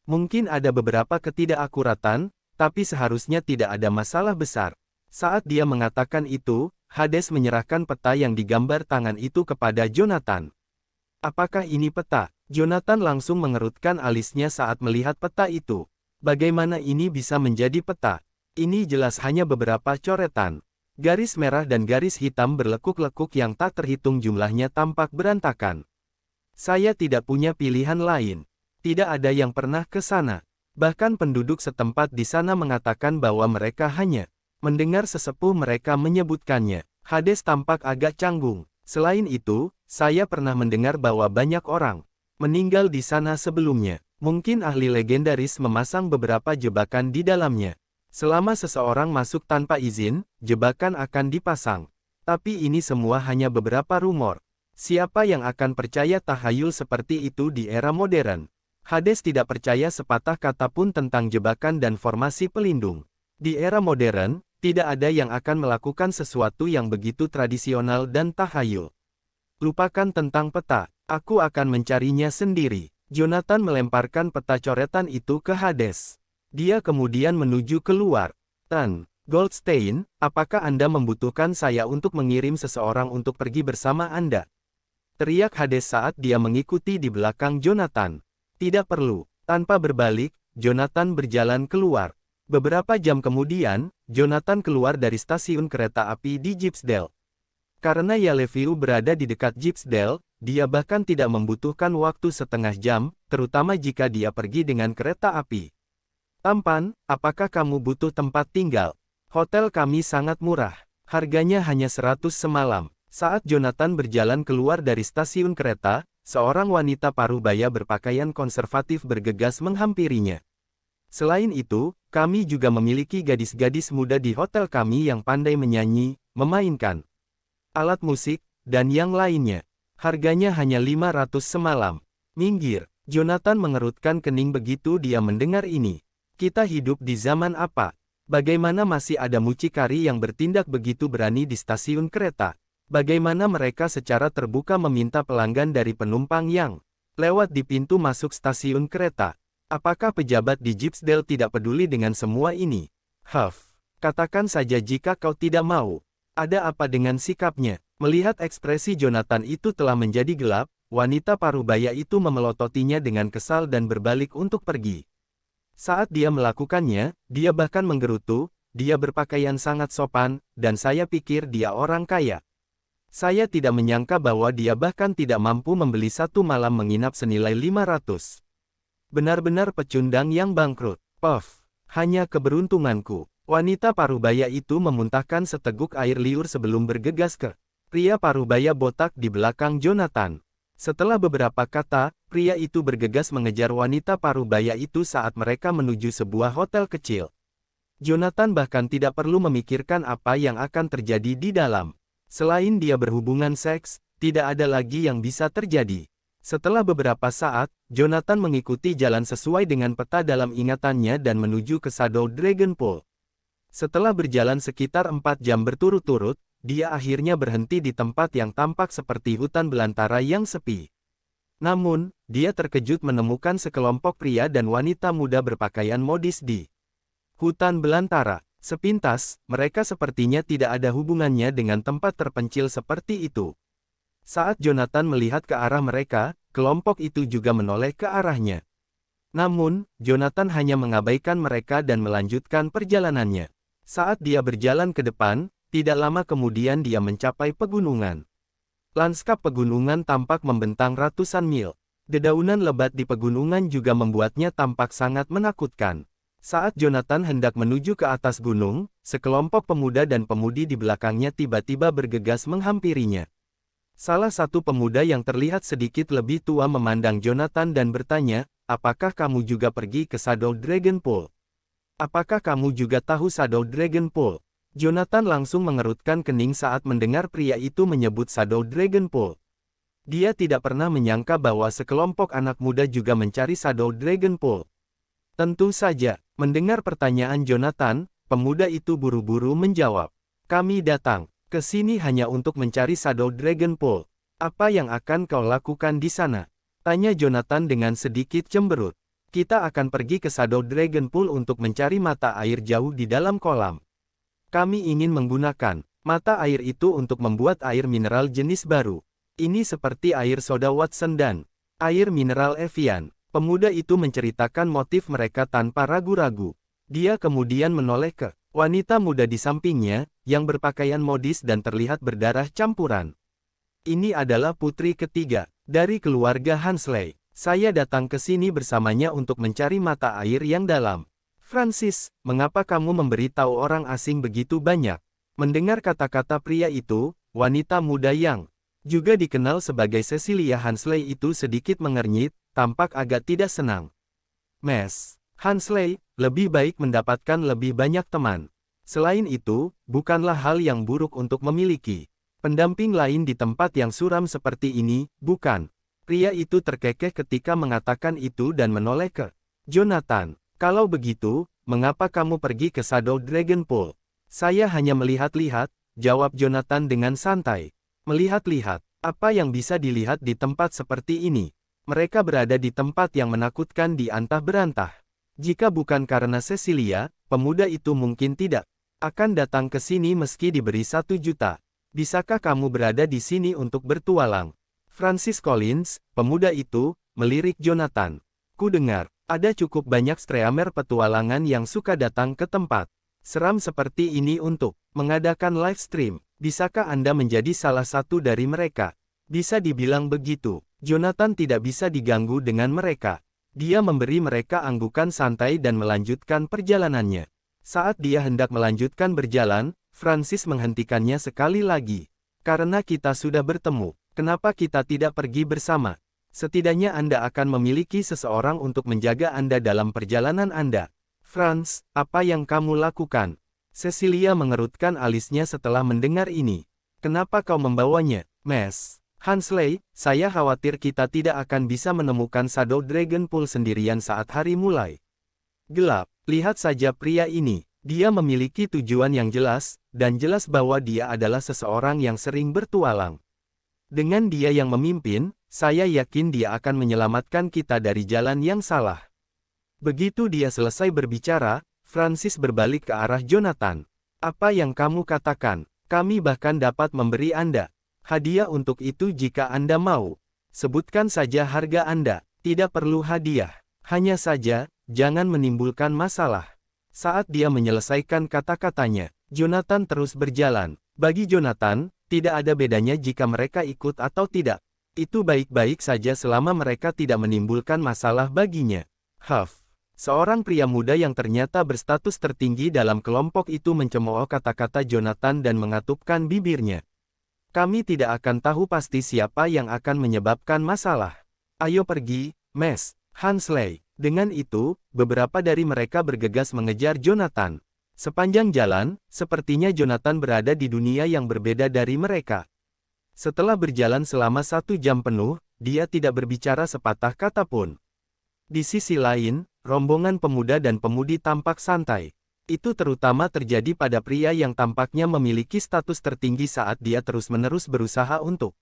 Mungkin ada beberapa ketidakakuratan, tapi seharusnya tidak ada masalah besar. Saat dia mengatakan itu, Hades menyerahkan peta yang digambar tangan itu kepada Jonathan. Apakah ini peta? Jonathan langsung mengerutkan alisnya saat melihat peta itu. Bagaimana ini bisa menjadi peta? Ini jelas hanya beberapa coretan. Garis merah dan garis hitam berlekuk-lekuk yang tak terhitung jumlahnya tampak berantakan. Saya tidak punya pilihan lain. Tidak ada yang pernah ke sana. Bahkan penduduk setempat di sana mengatakan bahwa mereka hanya mendengar sesepuh mereka menyebutkannya. Hades tampak agak canggung. Selain itu, saya pernah mendengar bahwa banyak orang meninggal di sana sebelumnya. Mungkin ahli legendaris memasang beberapa jebakan di dalamnya. Selama seseorang masuk tanpa izin, jebakan akan dipasang. Tapi ini semua hanya beberapa rumor. Siapa yang akan percaya tahayul seperti itu di era modern? Hades tidak percaya sepatah kata pun tentang jebakan dan formasi pelindung. Di era modern, tidak ada yang akan melakukan sesuatu yang begitu tradisional dan tahayul. Lupakan tentang peta, aku akan mencarinya sendiri. Jonathan melemparkan peta coretan itu ke Hades. Dia kemudian menuju keluar. Tan Goldstein, apakah Anda membutuhkan saya untuk mengirim seseorang untuk pergi bersama Anda? Teriak Hades saat dia mengikuti di belakang Jonathan. Tidak perlu. Tanpa berbalik, Jonathan berjalan keluar. Beberapa jam kemudian, Jonathan keluar dari stasiun kereta api di Gypsdale. Karena Yaleviu berada di dekat Gypsdale, dia bahkan tidak membutuhkan waktu setengah jam, terutama jika dia pergi dengan kereta api. Tampan, apakah kamu butuh tempat tinggal? Hotel kami sangat murah. Harganya hanya 100 semalam. Saat Jonathan berjalan keluar dari stasiun kereta, seorang wanita parubaya berpakaian konservatif bergegas menghampirinya. Selain itu, kami juga memiliki gadis-gadis muda di hotel kami yang pandai menyanyi, memainkan alat musik, dan yang lainnya. Harganya hanya 500 semalam. Minggir. Jonathan mengerutkan kening begitu dia mendengar ini. Kita hidup di zaman apa? Bagaimana masih ada mucikari yang bertindak begitu berani di stasiun kereta? Bagaimana mereka secara terbuka meminta pelanggan dari penumpang yang lewat di pintu masuk stasiun kereta? Apakah pejabat di Gypsdale tidak peduli dengan semua ini? Huff, katakan saja jika kau tidak mau. Ada apa dengan sikapnya? Melihat ekspresi Jonathan itu telah menjadi gelap, wanita parubaya itu memelototinya dengan kesal dan berbalik untuk pergi. Saat dia melakukannya, dia bahkan menggerutu, dia berpakaian sangat sopan, dan saya pikir dia orang kaya. Saya tidak menyangka bahwa dia bahkan tidak mampu membeli satu malam menginap senilai 500. Benar-benar pecundang yang bangkrut. Puff, hanya keberuntunganku. Wanita parubaya itu memuntahkan seteguk air liur sebelum bergegas ke pria parubaya botak di belakang Jonathan. Setelah beberapa kata, pria itu bergegas mengejar wanita parubaya itu saat mereka menuju sebuah hotel kecil. Jonathan bahkan tidak perlu memikirkan apa yang akan terjadi di dalam. Selain dia berhubungan seks, tidak ada lagi yang bisa terjadi. Setelah beberapa saat, Jonathan mengikuti jalan sesuai dengan peta dalam ingatannya dan menuju ke Shadow Dragon Pool. Setelah berjalan sekitar 4 jam berturut-turut, dia akhirnya berhenti di tempat yang tampak seperti hutan belantara yang sepi. Namun, dia terkejut menemukan sekelompok pria dan wanita muda berpakaian modis di hutan belantara. Sepintas, mereka sepertinya tidak ada hubungannya dengan tempat terpencil seperti itu. Saat Jonathan melihat ke arah mereka, kelompok itu juga menoleh ke arahnya. Namun, Jonathan hanya mengabaikan mereka dan melanjutkan perjalanannya. Saat dia berjalan ke depan, tidak lama kemudian dia mencapai pegunungan. Lanskap pegunungan tampak membentang ratusan mil. Dedaunan lebat di pegunungan juga membuatnya tampak sangat menakutkan. Saat Jonathan hendak menuju ke atas gunung, sekelompok pemuda dan pemudi di belakangnya tiba-tiba bergegas menghampirinya. Salah satu pemuda yang terlihat sedikit lebih tua memandang Jonathan dan bertanya, "Apakah kamu juga pergi ke Shadow Dragon Pool? Apakah kamu juga tahu Shadow Dragon Pool?" Jonathan langsung mengerutkan kening saat mendengar pria itu menyebut Shadow Dragon Pool. Dia tidak pernah menyangka bahwa sekelompok anak muda juga mencari Shadow Dragon Pool. Tentu saja, mendengar pertanyaan Jonathan, pemuda itu buru-buru menjawab. "Kami datang ke sini hanya untuk mencari Shadow Dragon Pool. Apa yang akan kau lakukan di sana?" tanya Jonathan dengan sedikit cemberut. Kita akan pergi ke Shadow Dragon Pool untuk mencari mata air jauh di dalam kolam. Kami ingin menggunakan mata air itu untuk membuat air mineral jenis baru. Ini seperti air soda Watson dan air mineral Evian. Pemuda itu menceritakan motif mereka tanpa ragu-ragu. Dia kemudian menoleh ke wanita muda di sampingnya, yang berpakaian modis dan terlihat berdarah campuran. Ini adalah putri ketiga dari keluarga Hansley. Saya datang ke sini bersamanya untuk mencari mata air yang dalam. Francis, mengapa kamu memberitahu orang asing begitu banyak? Mendengar kata-kata pria itu, wanita muda yang juga dikenal sebagai Cecilia Hansley itu sedikit mengernyit, tampak agak tidak senang. Miss Hansley, lebih baik mendapatkan lebih banyak teman. Selain itu, bukanlah hal yang buruk untuk memiliki pendamping lain di tempat yang suram seperti ini, bukan? Pria itu terkekeh ketika mengatakan itu dan menoleh ke Jonathan. Kalau begitu, mengapa kamu pergi ke Shadow Dragon Pool? Saya hanya melihat-lihat, jawab Jonathan dengan santai. Melihat-lihat, apa yang bisa dilihat di tempat seperti ini? Mereka berada di tempat yang menakutkan di antah berantah. Jika bukan karena Cecilia, pemuda itu mungkin tidak akan datang ke sini meski diberi 1 juta. Bisakah kamu berada di sini untuk bertualang? Francis Collins, pemuda itu, melirik Jonathan. Ku dengar, ada cukup banyak streamer petualangan yang suka datang ke tempat seram seperti ini untuk mengadakan live stream. Bisakah Anda menjadi salah satu dari mereka? Bisa dibilang begitu. Jonathan tidak bisa diganggu dengan mereka. Dia memberi mereka anggukan santai dan melanjutkan perjalanannya. Saat dia hendak melanjutkan berjalan, Francis menghentikannya sekali lagi. Karena kita sudah bertemu, kenapa kita tidak pergi bersama? Setidaknya Anda akan memiliki seseorang untuk menjaga Anda dalam perjalanan Anda. Franz, apa yang kamu lakukan? Cecilia mengerutkan alisnya setelah mendengar ini. Kenapa kau membawanya, Miss Hansley? Saya khawatir kita tidak akan bisa menemukan Shadow Dragon Pool sendirian saat hari mulai gelap. Lihat saja pria ini. Dia memiliki tujuan yang jelas, dan jelas bahwa dia adalah seseorang yang sering bertualang. Dengan dia yang memimpin, saya yakin dia akan menyelamatkan kita dari jalan yang salah. Begitu dia selesai berbicara, Francis berbalik ke arah Jonathan. Apa yang kamu katakan? Kami bahkan dapat memberi Anda hadiah untuk itu jika Anda mau. Sebutkan saja harga Anda. Tidak perlu hadiah. Hanya saja, jangan menimbulkan masalah. Saat dia menyelesaikan kata-katanya, Jonathan terus berjalan. Bagi Jonathan, tidak ada bedanya jika mereka ikut atau tidak. Itu baik-baik saja selama mereka tidak menimbulkan masalah baginya. Seorang pria muda yang ternyata berstatus tertinggi dalam kelompok itu mencemooh kata-kata Jonathan dan mengatupkan bibirnya. Kami tidak akan tahu pasti siapa yang akan menyebabkan masalah. Ayo pergi, Miss Hansley. Dengan itu, beberapa dari mereka bergegas mengejar Jonathan. Sepanjang jalan, sepertinya Jonathan berada di dunia yang berbeda dari mereka. Setelah berjalan selama 1 jam penuh, dia tidak berbicara sepatah kata pun. Di sisi lain, rombongan pemuda dan pemudi tampak santai. Itu terutama terjadi pada pria yang tampaknya memiliki status tertinggi saat dia terus-menerus berusaha untuk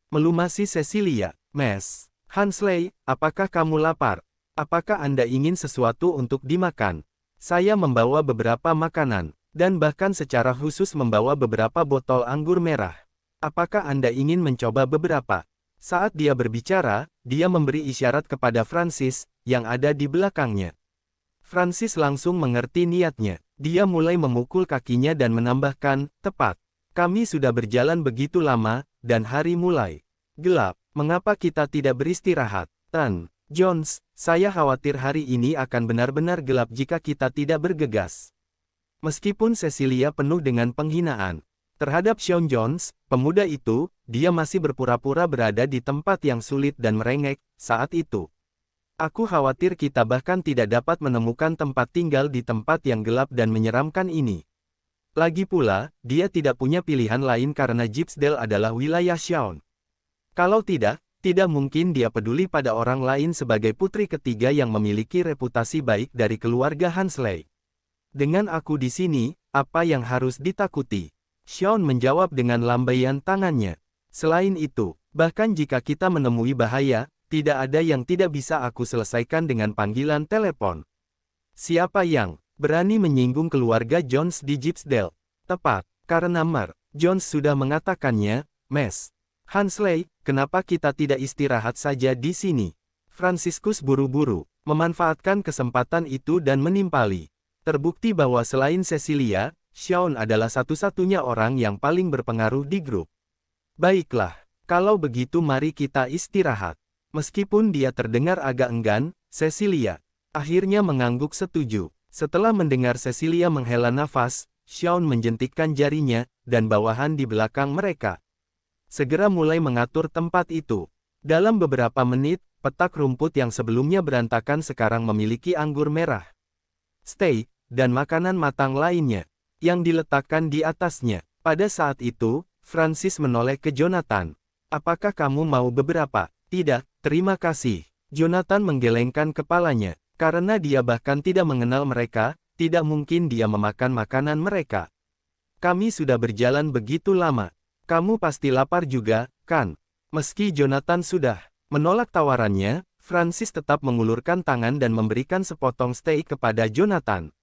melumasi Cecilia. Miss Hansley, apakah kamu lapar? Apakah Anda ingin sesuatu untuk dimakan? Saya membawa beberapa makanan, dan bahkan secara khusus membawa beberapa botol anggur merah. Apakah Anda ingin mencoba beberapa? Saat dia berbicara, dia memberi isyarat kepada Francis, yang ada di belakangnya. Francis langsung mengerti niatnya. Dia mulai memukul kakinya dan menambahkan, tepat. Kami sudah berjalan begitu lama, dan hari mulai gelap. Mengapa kita tidak beristirahat? Jones, saya khawatir hari ini akan benar-benar gelap jika kita tidak bergegas. Meskipun Cecilia penuh dengan penghinaan terhadap Sean Jones, pemuda itu, dia masih berpura-pura berada di tempat yang sulit dan merengek saat itu. Aku khawatir kita bahkan tidak dapat menemukan tempat tinggal di tempat yang gelap dan menyeramkan ini. Lagi pula, dia tidak punya pilihan lain karena Gypsdale adalah wilayah Sean. Kalau tidak mungkin dia peduli pada orang lain sebagai putri ketiga yang memiliki reputasi baik dari keluarga Hansley. Dengan aku di sini, apa yang harus ditakuti? Sean menjawab dengan lambaian tangannya. Selain itu, bahkan jika kita menemui bahaya, Tidak ada yang tidak bisa aku selesaikan dengan panggilan telepon. Siapa yang berani menyinggung keluarga Jones di Gypsdale? Tepat, karena Mer. Jones sudah mengatakannya, Mes. Hansley, kenapa kita tidak istirahat saja di sini? Franciscus buru-buru memanfaatkan kesempatan itu dan menimpali. Terbukti bahwa selain Cecilia, Sean adalah satu-satunya orang yang paling berpengaruh di grup. Baiklah, kalau begitu mari kita istirahat. Meskipun dia terdengar agak enggan, Cecilia akhirnya mengangguk setuju. Setelah mendengar Cecilia menghela nafas, Sean menjentikkan jarinya, dan bawahan di belakang mereka segera mulai mengatur tempat itu. Dalam beberapa menit, petak rumput yang sebelumnya berantakan sekarang memiliki anggur merah, steak, dan makanan matang lainnya yang diletakkan di atasnya. Pada saat itu, Francis menoleh ke Jonathan. Apakah kamu mau beberapa? Tidak, terima kasih. Jonathan menggelengkan kepalanya. Karena dia bahkan tidak mengenal mereka, tidak mungkin dia memakan makanan mereka. Kami sudah berjalan begitu lama. Kamu pasti lapar juga, kan? Meski Jonathan sudah menolak tawarannya, Francis tetap mengulurkan tangan dan memberikan sepotong steak kepada Jonathan.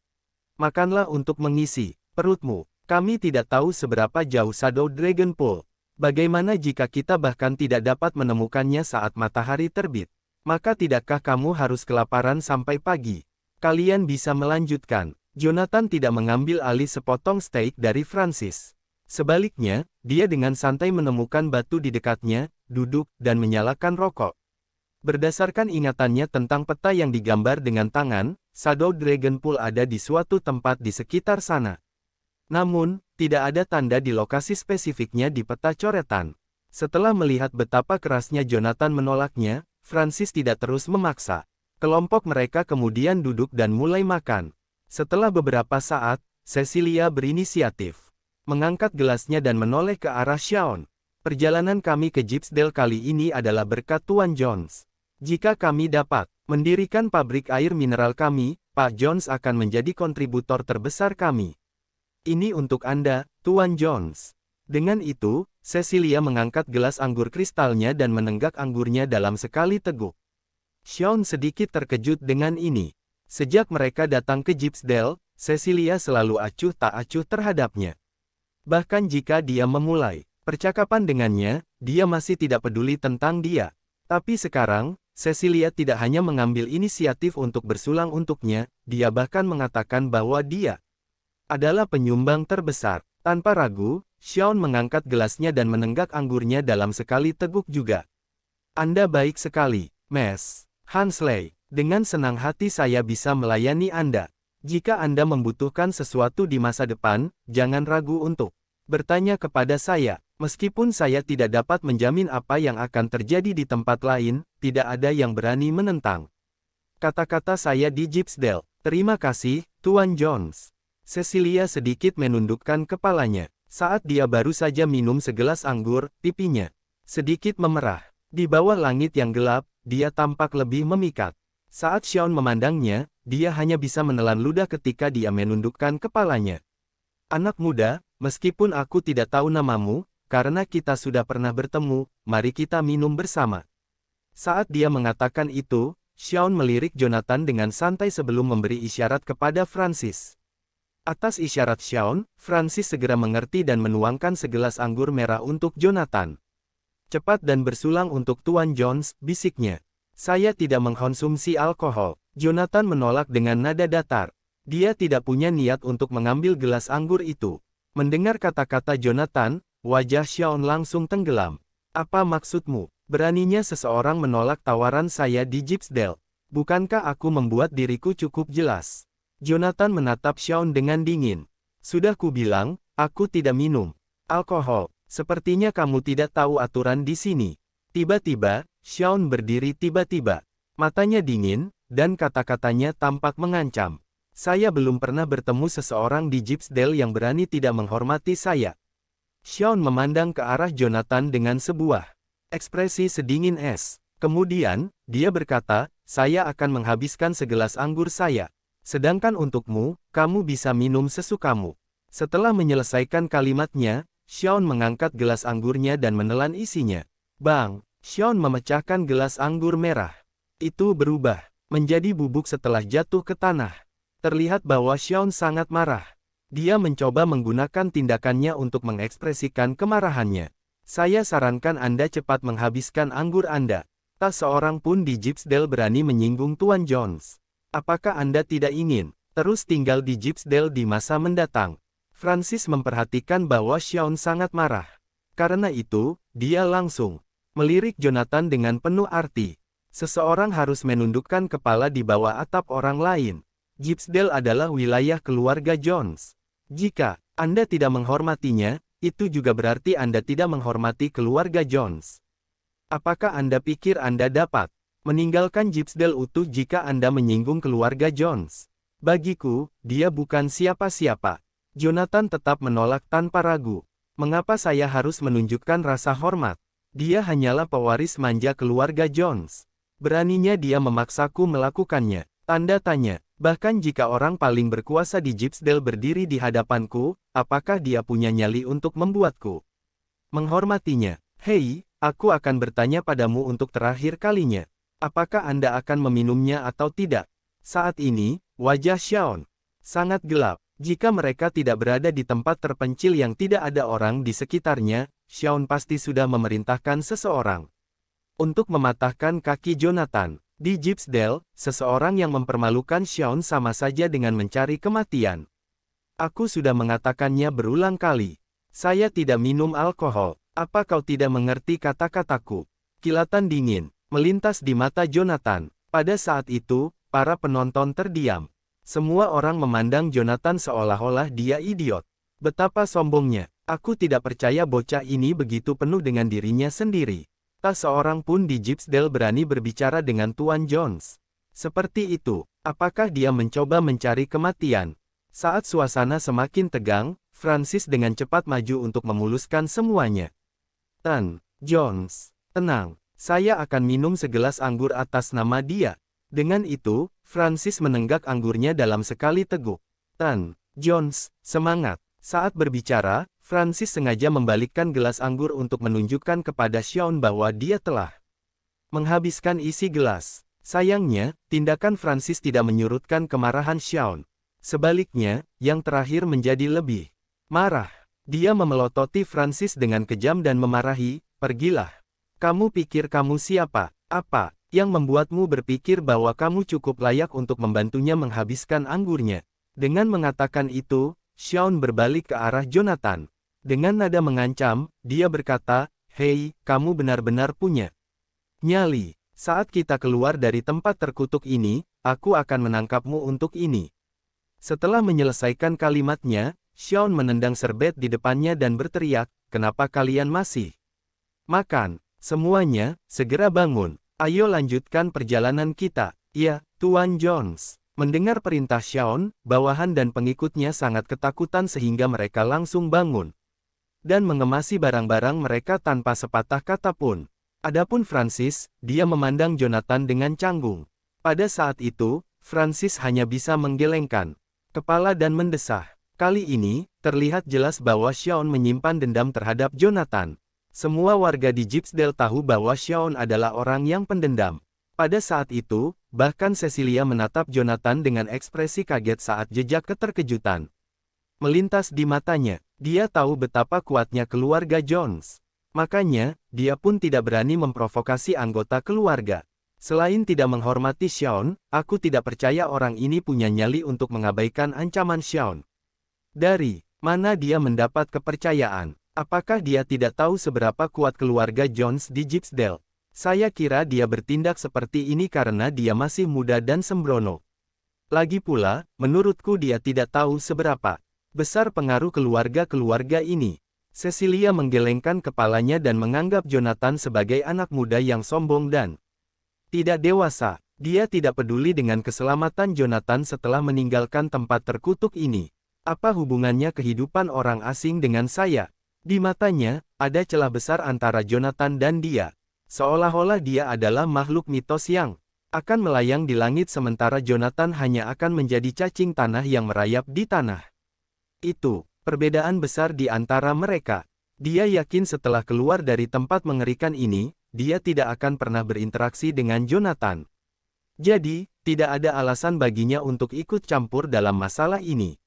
Makanlah untuk mengisi perutmu. Kami tidak tahu seberapa jauh Shadow Dragon Pool. Bagaimana jika kita bahkan tidak dapat menemukannya saat matahari terbit? Maka tidakkah kamu harus kelaparan sampai pagi? Kalian bisa melanjutkan. Jonathan tidak mengambil alih sepotong steak dari Francis. Sebaliknya, dia dengan santai menemukan batu di dekatnya, duduk, dan menyalakan rokok. Berdasarkan ingatannya tentang peta yang digambar dengan tangan, Shadow Dragon Pool ada di suatu tempat di sekitar sana. Namun, tidak ada tanda di lokasi spesifiknya di peta coretan. Setelah melihat betapa kerasnya Jonathan menolaknya, Francis tidak terus memaksa. Kelompok mereka kemudian duduk dan mulai makan. Setelah beberapa saat, Cecilia berinisiatif mengangkat gelasnya dan menoleh ke arah Sean. Perjalanan kami ke Gypsdale kali ini adalah berkat Tuan Jones. Jika kami dapat mendirikan pabrik air mineral kami, Pak Jones akan menjadi kontributor terbesar kami. Ini untuk Anda, Tuan Jones. Dengan itu, Cecilia mengangkat gelas anggur kristalnya dan menenggak anggurnya dalam sekali teguk. Sean sedikit terkejut dengan ini. Sejak mereka datang ke Gypsdale, Cecilia selalu acuh tak acuh terhadapnya. Bahkan jika dia memulai percakapan dengannya, dia masih tidak peduli tentang dia. Tapi sekarang, Cecilia tidak hanya mengambil inisiatif untuk bersulang untuknya, dia bahkan mengatakan bahwa dia adalah penyumbang terbesar. Tanpa ragu, Sean mengangkat gelasnya dan menenggak anggurnya dalam sekali teguk juga. Anda baik sekali, Mes. Hansley, dengan senang hati saya bisa melayani Anda. Jika Anda membutuhkan sesuatu di masa depan, jangan ragu untuk bertanya kepada saya. Meskipun saya tidak dapat menjamin apa yang akan terjadi di tempat lain, tidak ada yang berani menentang kata-kata saya di Gypsdale. Terima kasih, Tuan Jones. Cecilia sedikit menundukkan kepalanya. Saat dia baru saja minum segelas anggur, pipinya sedikit memerah. Di bawah langit yang gelap, dia tampak lebih memikat. Saat Sean memandangnya, dia hanya bisa menelan ludah ketika dia menundukkan kepalanya. Anak muda, meskipun aku tidak tahu namamu, karena kita sudah pernah bertemu, mari kita minum bersama. Saat dia mengatakan itu, Sean melirik Jonathan dengan santai sebelum memberi isyarat kepada Francis. Atas isyarat Sean, Francis segera mengerti dan menuangkan segelas anggur merah untuk Jonathan. Cepat dan bersulang untuk Tuan Jones, bisiknya. Saya tidak mengkonsumsi alkohol. Jonathan menolak dengan nada datar. Dia tidak punya niat untuk mengambil gelas anggur itu. Mendengar kata-kata Jonathan, wajah Sean langsung tenggelam. Apa maksudmu? Beraninya seseorang menolak tawaran saya di Gypsdale. Bukankah aku membuat diriku cukup jelas? Jonathan menatap Sean dengan dingin. Sudah kubilang, aku tidak minum alkohol. Sepertinya kamu tidak tahu aturan di sini. Tiba-tiba, Sean berdiri tiba-tiba. Matanya dingin, dan kata-katanya tampak mengancam. Saya belum pernah bertemu seseorang di Gypsdale yang berani tidak menghormati saya. Sean memandang ke arah Jonathan dengan sebuah ekspresi sedingin es. Kemudian, dia berkata, saya akan menghabiskan segelas anggur saya. Sedangkan untukmu, kamu bisa minum sesukamu. Setelah menyelesaikan kalimatnya, Sean mengangkat gelas anggurnya dan menelan isinya. Bang! Xion memecahkan gelas anggur merah. Itu berubah menjadi bubuk setelah jatuh ke tanah. Terlihat bahwa Xion sangat marah. Dia mencoba menggunakan tindakannya untuk mengekspresikan kemarahannya. Saya sarankan Anda cepat menghabiskan anggur Anda. Tak seorang pun di Gypsdale berani menyinggung Tuan Jones. Apakah Anda tidak ingin terus tinggal di Gypsdale di masa mendatang? Francis memperhatikan bahwa Xion sangat marah. Karena itu, dia langsung melirik Jonathan dengan penuh arti. Seseorang harus menundukkan kepala di bawah atap orang lain. Gypsdale adalah wilayah keluarga Jones. Jika Anda tidak menghormatinya, itu juga berarti Anda tidak menghormati keluarga Jones. Apakah Anda pikir Anda dapat meninggalkan Gypsdale utuh jika Anda menyinggung keluarga Jones? Bagiku, dia bukan siapa-siapa. Jonathan tetap menolak tanpa ragu. Mengapa saya harus menunjukkan rasa hormat? Dia hanyalah pewaris manja keluarga Jones. Beraninya dia memaksaku melakukannya. Tanda tanya. Bahkan jika orang paling berkuasa di Gypsdale berdiri di hadapanku, apakah dia punya nyali untuk membuatku menghormatinya? Hei, aku akan bertanya padamu untuk terakhir kalinya. Apakah Anda akan meminumnya atau tidak? Saat ini, wajah Xion sangat gelap. Jika mereka tidak berada di tempat terpencil yang tidak ada orang di sekitarnya, Xion pasti sudah memerintahkan seseorang untuk mematahkan kaki Jonathan. Di Gypsdale, seseorang yang mempermalukan Xion sama saja dengan mencari kematian. Aku sudah mengatakannya berulang kali. Saya tidak minum alkohol. Apa kau tidak mengerti kata-kataku? Kilatan dingin melintas di mata Jonathan. Pada saat itu, para penonton terdiam. Semua orang memandang Jonathan seolah-olah dia idiot. Betapa sombongnya. Aku tidak percaya bocah ini begitu penuh dengan dirinya sendiri. Tak seorang pun di Gypsdale berani berbicara dengan Tuan Jones. Seperti itu, apakah dia mencoba mencari kematian? Saat suasana semakin tegang, Francis dengan cepat maju untuk memuluskan semuanya. Tuan Jones, tenang, saya akan minum segelas anggur atas nama dia. Dengan itu, Francis menenggak anggurnya dalam sekali teguk. Tuan Jones, semangat. Saat berbicara, Francis sengaja membalikkan gelas anggur untuk menunjukkan kepada Xion bahwa dia telah menghabiskan isi gelas. Sayangnya, tindakan Francis tidak menyurutkan kemarahan Xion. Sebaliknya, yang terakhir menjadi lebih marah. Dia memelototi Francis dengan kejam dan memarahi, "Pergilah. Kamu pikir kamu siapa? Apa yang membuatmu berpikir bahwa kamu cukup layak untuk membantunya menghabiskan anggurnya?" Dengan mengatakan itu, Xion berbalik ke arah Jonathan. Dengan nada mengancam, dia berkata, "Hei, kamu benar-benar punya nyali. Saat kita keluar dari tempat terkutuk ini, aku akan menangkapmu untuk ini." Setelah menyelesaikan kalimatnya, Xion menendang serbet di depannya dan berteriak, "Kenapa kalian masih makan? Semuanya, segera bangun. Ayo lanjutkan perjalanan kita." "Ya, Tuan Jones." Mendengar perintah Xion, bawahan dan pengikutnya sangat ketakutan sehingga mereka langsung bangun dan mengemasi barang-barang mereka tanpa sepatah kata pun. Adapun Francis, dia memandang Jonathan dengan canggung. Pada saat itu, Francis hanya bisa menggelengkan kepala dan mendesah. Kali ini, terlihat jelas bahwa Xion menyimpan dendam terhadap Jonathan. Semua warga di Gypsdale tahu bahwa Xion adalah orang yang pendendam. Pada saat itu, bahkan Cecilia menatap Jonathan dengan ekspresi kaget saat jejak keterkejutan melintas di matanya. Dia tahu betapa kuatnya keluarga Jones. Makanya, dia pun tidak berani memprovokasi anggota keluarga. Selain tidak menghormati Xion, aku tidak percaya orang ini punya nyali untuk mengabaikan ancaman Xion. Dari mana dia mendapat kepercayaan? Apakah dia tidak tahu seberapa kuat keluarga Jones di Gypsdale? Saya kira dia bertindak seperti ini karena dia masih muda dan sembrono. Lagi pula, menurutku dia tidak tahu seberapa besar pengaruh keluarga-keluarga ini. Cecilia menggelengkan kepalanya dan menganggap Jonathan sebagai anak muda yang sombong dan tidak dewasa. Dia tidak peduli dengan keselamatan Jonathan setelah meninggalkan tempat terkutuk ini. Apa hubungannya kehidupan orang asing dengan saya? Di matanya, ada celah besar antara Jonathan dan dia. Seolah-olah dia adalah makhluk mitos yang akan melayang di langit sementara Jonathan hanya akan menjadi cacing tanah yang merayap di tanah. Itu perbedaan besar di antara mereka. Dia yakin setelah keluar dari tempat mengerikan ini, dia tidak akan pernah berinteraksi dengan Jonathan. Jadi, tidak ada alasan baginya untuk ikut campur dalam masalah ini.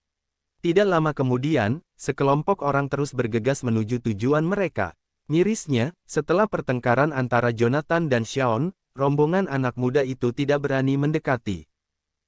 Tidak lama kemudian, sekelompok orang terus bergegas menuju tujuan mereka. Mirisnya, setelah pertengkaran antara Jonathan dan Shawn, rombongan anak muda itu tidak berani mendekati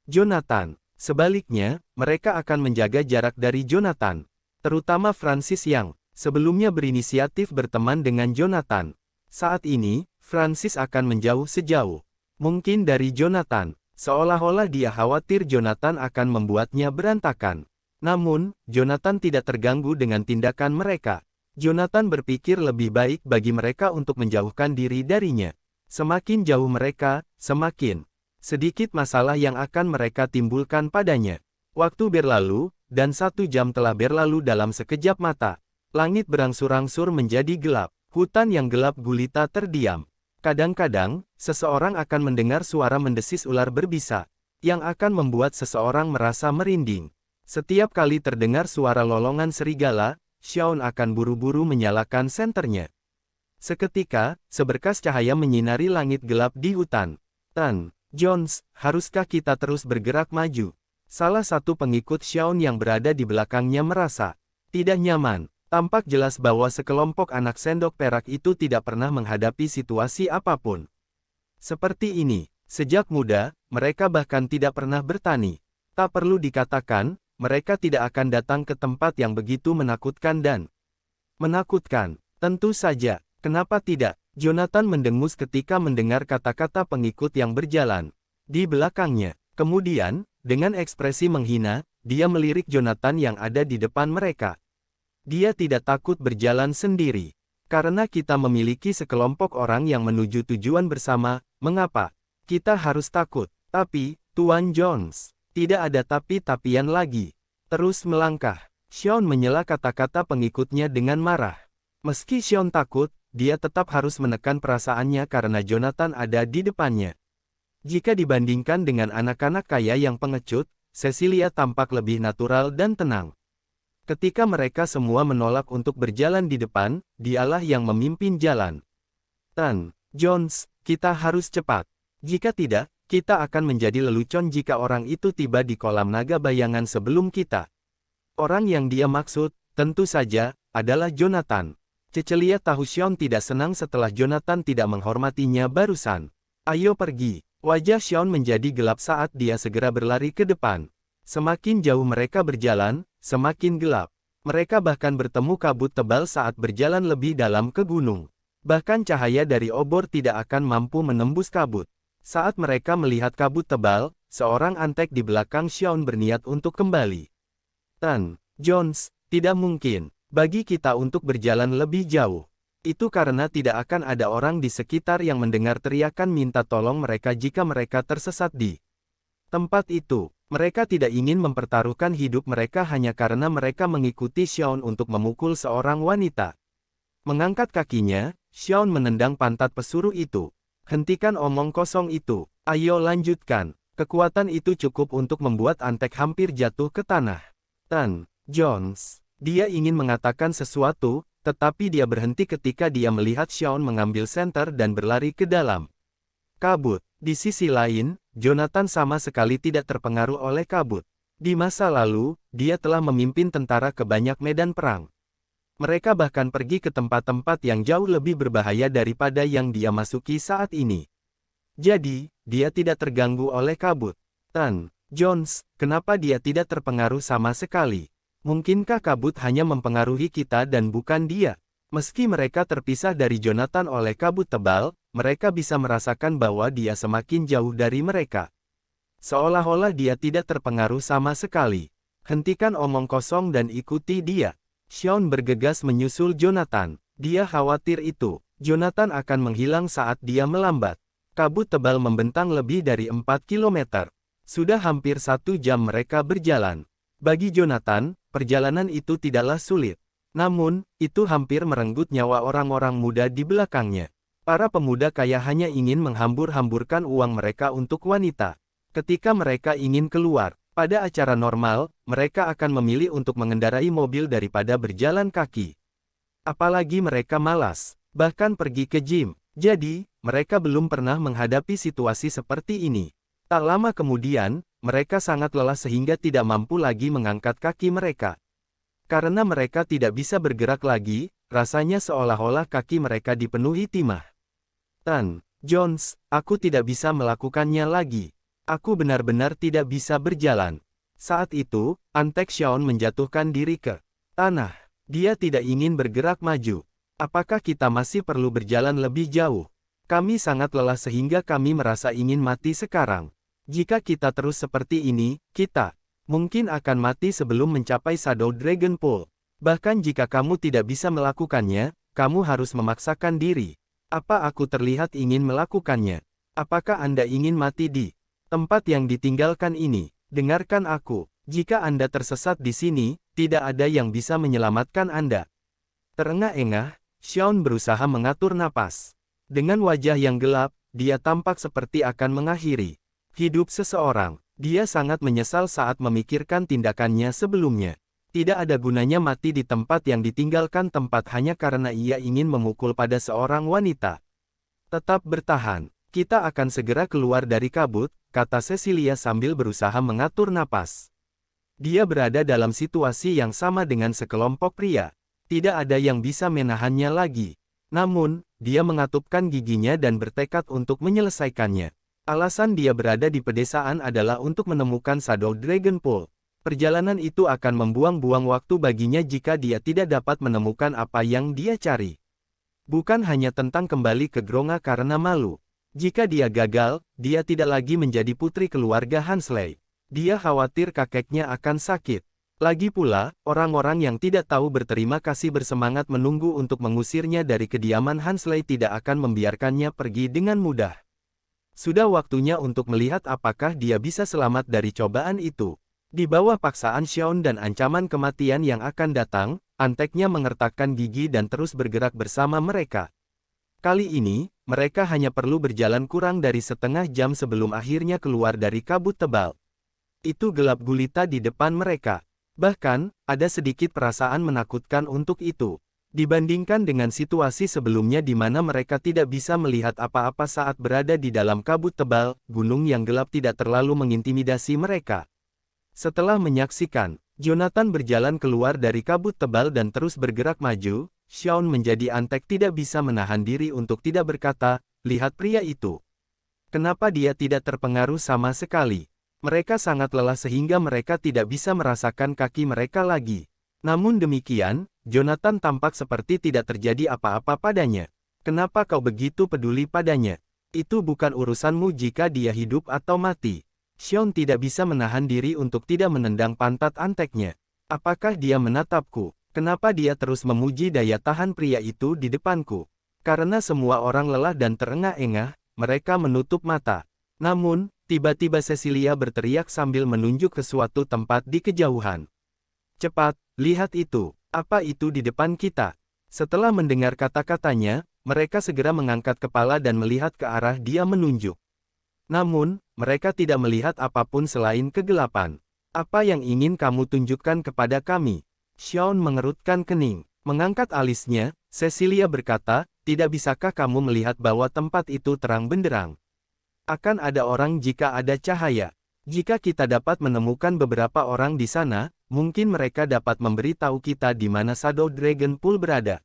Jonathan. Sebaliknya, mereka akan menjaga jarak dari Jonathan. Terutama Francis yang sebelumnya berinisiatif berteman dengan Jonathan. Saat ini, Francis akan menjauh sejauh mungkin dari Jonathan, seolah-olah dia khawatir Jonathan akan membuatnya berantakan. Namun, Jonathan tidak terganggu dengan tindakan mereka. Jonathan berpikir lebih baik bagi mereka untuk menjauhkan diri darinya. Semakin jauh mereka, semakin sedikit masalah yang akan mereka timbulkan padanya. Waktu berlalu, dan 1 jam telah berlalu dalam sekejap mata. Langit berangsur-angsur menjadi gelap. Hutan yang gelap gulita terdiam. Kadang-kadang, seseorang akan mendengar suara mendesis ular berbisa, yang akan membuat seseorang merasa merinding. Setiap kali terdengar suara lolongan serigala, Shawn akan buru-buru menyalakan senternya. Seketika, seberkas cahaya menyinari langit gelap di hutan. Jones, haruskah kita terus bergerak maju? Salah satu pengikut Shawn yang berada di belakangnya merasa tidak nyaman. Tampak jelas bahwa sekelompok anak sendok perak itu tidak pernah menghadapi situasi apapun seperti ini. Sejak muda, mereka bahkan tidak pernah bertani. Tak perlu dikatakan, mereka tidak akan datang ke tempat yang begitu menakutkan dan menakutkan. Tentu saja, kenapa tidak? Jonathan mendengus ketika mendengar kata-kata pengikut yang berjalan di belakangnya. Kemudian, dengan ekspresi menghina, dia melirik Jonathan yang ada di depan mereka. Dia tidak takut berjalan sendiri. Karena kita memiliki sekelompok orang yang menuju tujuan bersama, mengapa kita harus takut? Tapi, Tuan Jones, tidak ada tapi-tapian lagi. Terus melangkah. Shawn menyela kata-kata pengikutnya dengan marah. Meski Shawn takut, dia tetap harus menekan perasaannya karena Jonathan ada di depannya. Jika dibandingkan dengan anak-anak kaya yang pengecut, Cecilia tampak lebih natural dan tenang. Ketika mereka semua menolak untuk berjalan di depan, dialah yang memimpin jalan. Jones, kita harus cepat. Jika tidak, kita akan menjadi lelucon jika orang itu tiba di kolam naga bayangan sebelum kita. Orang yang dia maksud, tentu saja, adalah Jonathan. Cecilia tahu Shawn tidak senang setelah Jonathan tidak menghormatinya barusan. Ayo pergi. Wajah Shawn menjadi gelap saat dia segera berlari ke depan. Semakin jauh mereka berjalan, semakin gelap. Mereka bahkan bertemu kabut tebal saat berjalan lebih dalam ke gunung. Bahkan cahaya dari obor tidak akan mampu menembus kabut. Saat mereka melihat kabut tebal, seorang antek di belakang Shawn berniat untuk kembali. Jones, tidak mungkin bagi kita untuk berjalan lebih jauh. Itu karena tidak akan ada orang di sekitar yang mendengar teriakan minta tolong mereka jika mereka tersesat di tempat itu. Mereka tidak ingin mempertaruhkan hidup mereka hanya karena mereka mengikuti Shawn untuk memukul seorang wanita. Mengangkat kakinya, Shawn menendang pantat pesuruh itu. Hentikan omong kosong itu. Ayo lanjutkan. Kekuatan itu cukup untuk membuat antek hampir jatuh ke tanah. Jones. Dia ingin mengatakan sesuatu, tetapi dia berhenti ketika dia melihat Shawn mengambil senter dan berlari ke dalam kabut. Di sisi lain, Jonathan sama sekali tidak terpengaruh oleh kabut. Di masa lalu, dia telah memimpin tentara ke banyak medan perang. Mereka bahkan pergi ke tempat-tempat yang jauh lebih berbahaya daripada yang dia masuki saat ini. Jadi, dia tidak terganggu oleh kabut. Jones, kenapa dia tidak terpengaruh sama sekali? Mungkinkah kabut hanya mempengaruhi kita dan bukan dia? Meski mereka terpisah dari Jonathan oleh kabut tebal, mereka bisa merasakan bahwa dia semakin jauh dari mereka. Seolah-olah dia tidak terpengaruh sama sekali. Hentikan omong kosong dan ikuti dia. Shawn bergegas menyusul Jonathan. Dia khawatir itu. Jonathan akan menghilang saat dia melambat. Kabut tebal membentang lebih dari 4 kilometer. Sudah hampir 1 jam mereka berjalan. Bagi Jonathan, perjalanan itu tidaklah sulit. Namun, itu hampir merenggut nyawa orang-orang muda di belakangnya. Para pemuda kaya hanya ingin menghambur-hamburkan uang mereka untuk wanita. Ketika mereka ingin keluar, pada acara normal, mereka akan memilih untuk mengendarai mobil daripada berjalan kaki. Apalagi mereka malas, bahkan pergi ke gym. Jadi, mereka belum pernah menghadapi situasi seperti ini. Tak lama kemudian, mereka sangat lelah sehingga tidak mampu lagi mengangkat kaki mereka. Karena mereka tidak bisa bergerak lagi, rasanya seolah-olah kaki mereka dipenuhi timah. Tan, Jones, aku tidak bisa melakukannya lagi. Aku benar-benar tidak bisa berjalan. Saat itu, Antek Xiaon menjatuhkan diri ke tanah. Dia tidak ingin bergerak maju. Apakah kita masih perlu berjalan lebih jauh? Kami sangat lelah sehingga kami merasa ingin mati sekarang. Jika kita terus seperti ini, kita mungkin akan mati sebelum mencapai Shadow Dragon Pool. Bahkan jika kamu tidak bisa melakukannya, kamu harus memaksakan diri. Apa aku terlihat ingin melakukannya? Apakah Anda ingin mati di tempat yang ditinggalkan ini? Dengarkan aku. Jika Anda tersesat di sini, tidak ada yang bisa menyelamatkan Anda. Terengah-engah, Xiaon berusaha mengatur napas. Dengan wajah yang gelap, dia tampak seperti akan mengakhiri hidup seseorang. Dia sangat menyesal saat memikirkan tindakannya sebelumnya. Tidak ada gunanya mati di tempat yang ditinggalkan tempat hanya karena ia ingin memukul pada seorang wanita. Tetap bertahan. Kita akan segera keluar dari kabut, kata Cecilia sambil berusaha mengatur napas. Dia berada dalam situasi yang sama dengan sekelompok pria. Tidak ada yang bisa menahannya lagi. Namun, dia mengatupkan giginya dan bertekad untuk menyelesaikannya. Alasan dia berada di pedesaan adalah untuk menemukan Shadow Dragon Pool. Perjalanan itu akan membuang-buang waktu baginya jika dia tidak dapat menemukan apa yang dia cari. Bukan hanya tentang kembali ke Gronga karena malu. Jika dia gagal, dia tidak lagi menjadi putri keluarga Hansley. Dia khawatir kakeknya akan sakit. Lagi pula, orang-orang yang tidak tahu berterima kasih bersemangat menunggu untuk mengusirnya dari kediaman Hansley tidak akan membiarkannya pergi dengan mudah. Sudah waktunya untuk melihat apakah dia bisa selamat dari cobaan itu. Di bawah paksaan Xiaon dan ancaman kematian yang akan datang, Anteknya mengertakkan gigi dan terus bergerak bersama mereka. Kali ini, mereka hanya perlu berjalan kurang dari setengah jam sebelum akhirnya keluar dari kabut tebal. Itu gelap gulita di depan mereka. Bahkan, ada sedikit perasaan menakutkan untuk itu. Dibandingkan dengan situasi sebelumnya di mana mereka tidak bisa melihat apa-apa saat berada di dalam kabut tebal, gunung yang gelap tidak terlalu mengintimidasi mereka. Setelah menyaksikan Jonathan berjalan keluar dari kabut tebal dan terus bergerak maju, Xiaon menjadi Antek tidak bisa menahan diri untuk tidak berkata, "Lihat pria itu. Kenapa dia tidak terpengaruh sama sekali?" Mereka sangat lelah sehingga mereka tidak bisa merasakan kaki mereka lagi. Namun demikian, Jonathan tampak seperti tidak terjadi apa-apa padanya. Kenapa kau begitu peduli padanya? Itu bukan urusanmu jika dia hidup atau mati. Xiaon tidak bisa menahan diri untuk tidak menendang pantat Anteknya. Apakah dia menatapku? Kenapa dia terus memuji daya tahan pria itu di depanku? Karena semua orang lelah dan terengah-engah, mereka menutup mata. Namun, tiba-tiba Cecilia berteriak sambil menunjuk ke suatu tempat di kejauhan. "Cepat, lihat itu. Apa itu di depan kita?" Setelah mendengar kata-katanya, mereka segera mengangkat kepala dan melihat ke arah dia menunjuk. Namun, mereka tidak melihat apapun selain kegelapan. "Apa yang ingin kamu tunjukkan kepada kami?" Xiaon mengerutkan kening. Mengangkat alisnya, Cecilia berkata, "Tidak bisakah kamu melihat bahwa tempat itu terang benderang? Akan ada orang jika ada cahaya. Jika kita dapat menemukan beberapa orang di sana, mungkin mereka dapat memberitahu kita di mana Shadow Dragon Pool berada.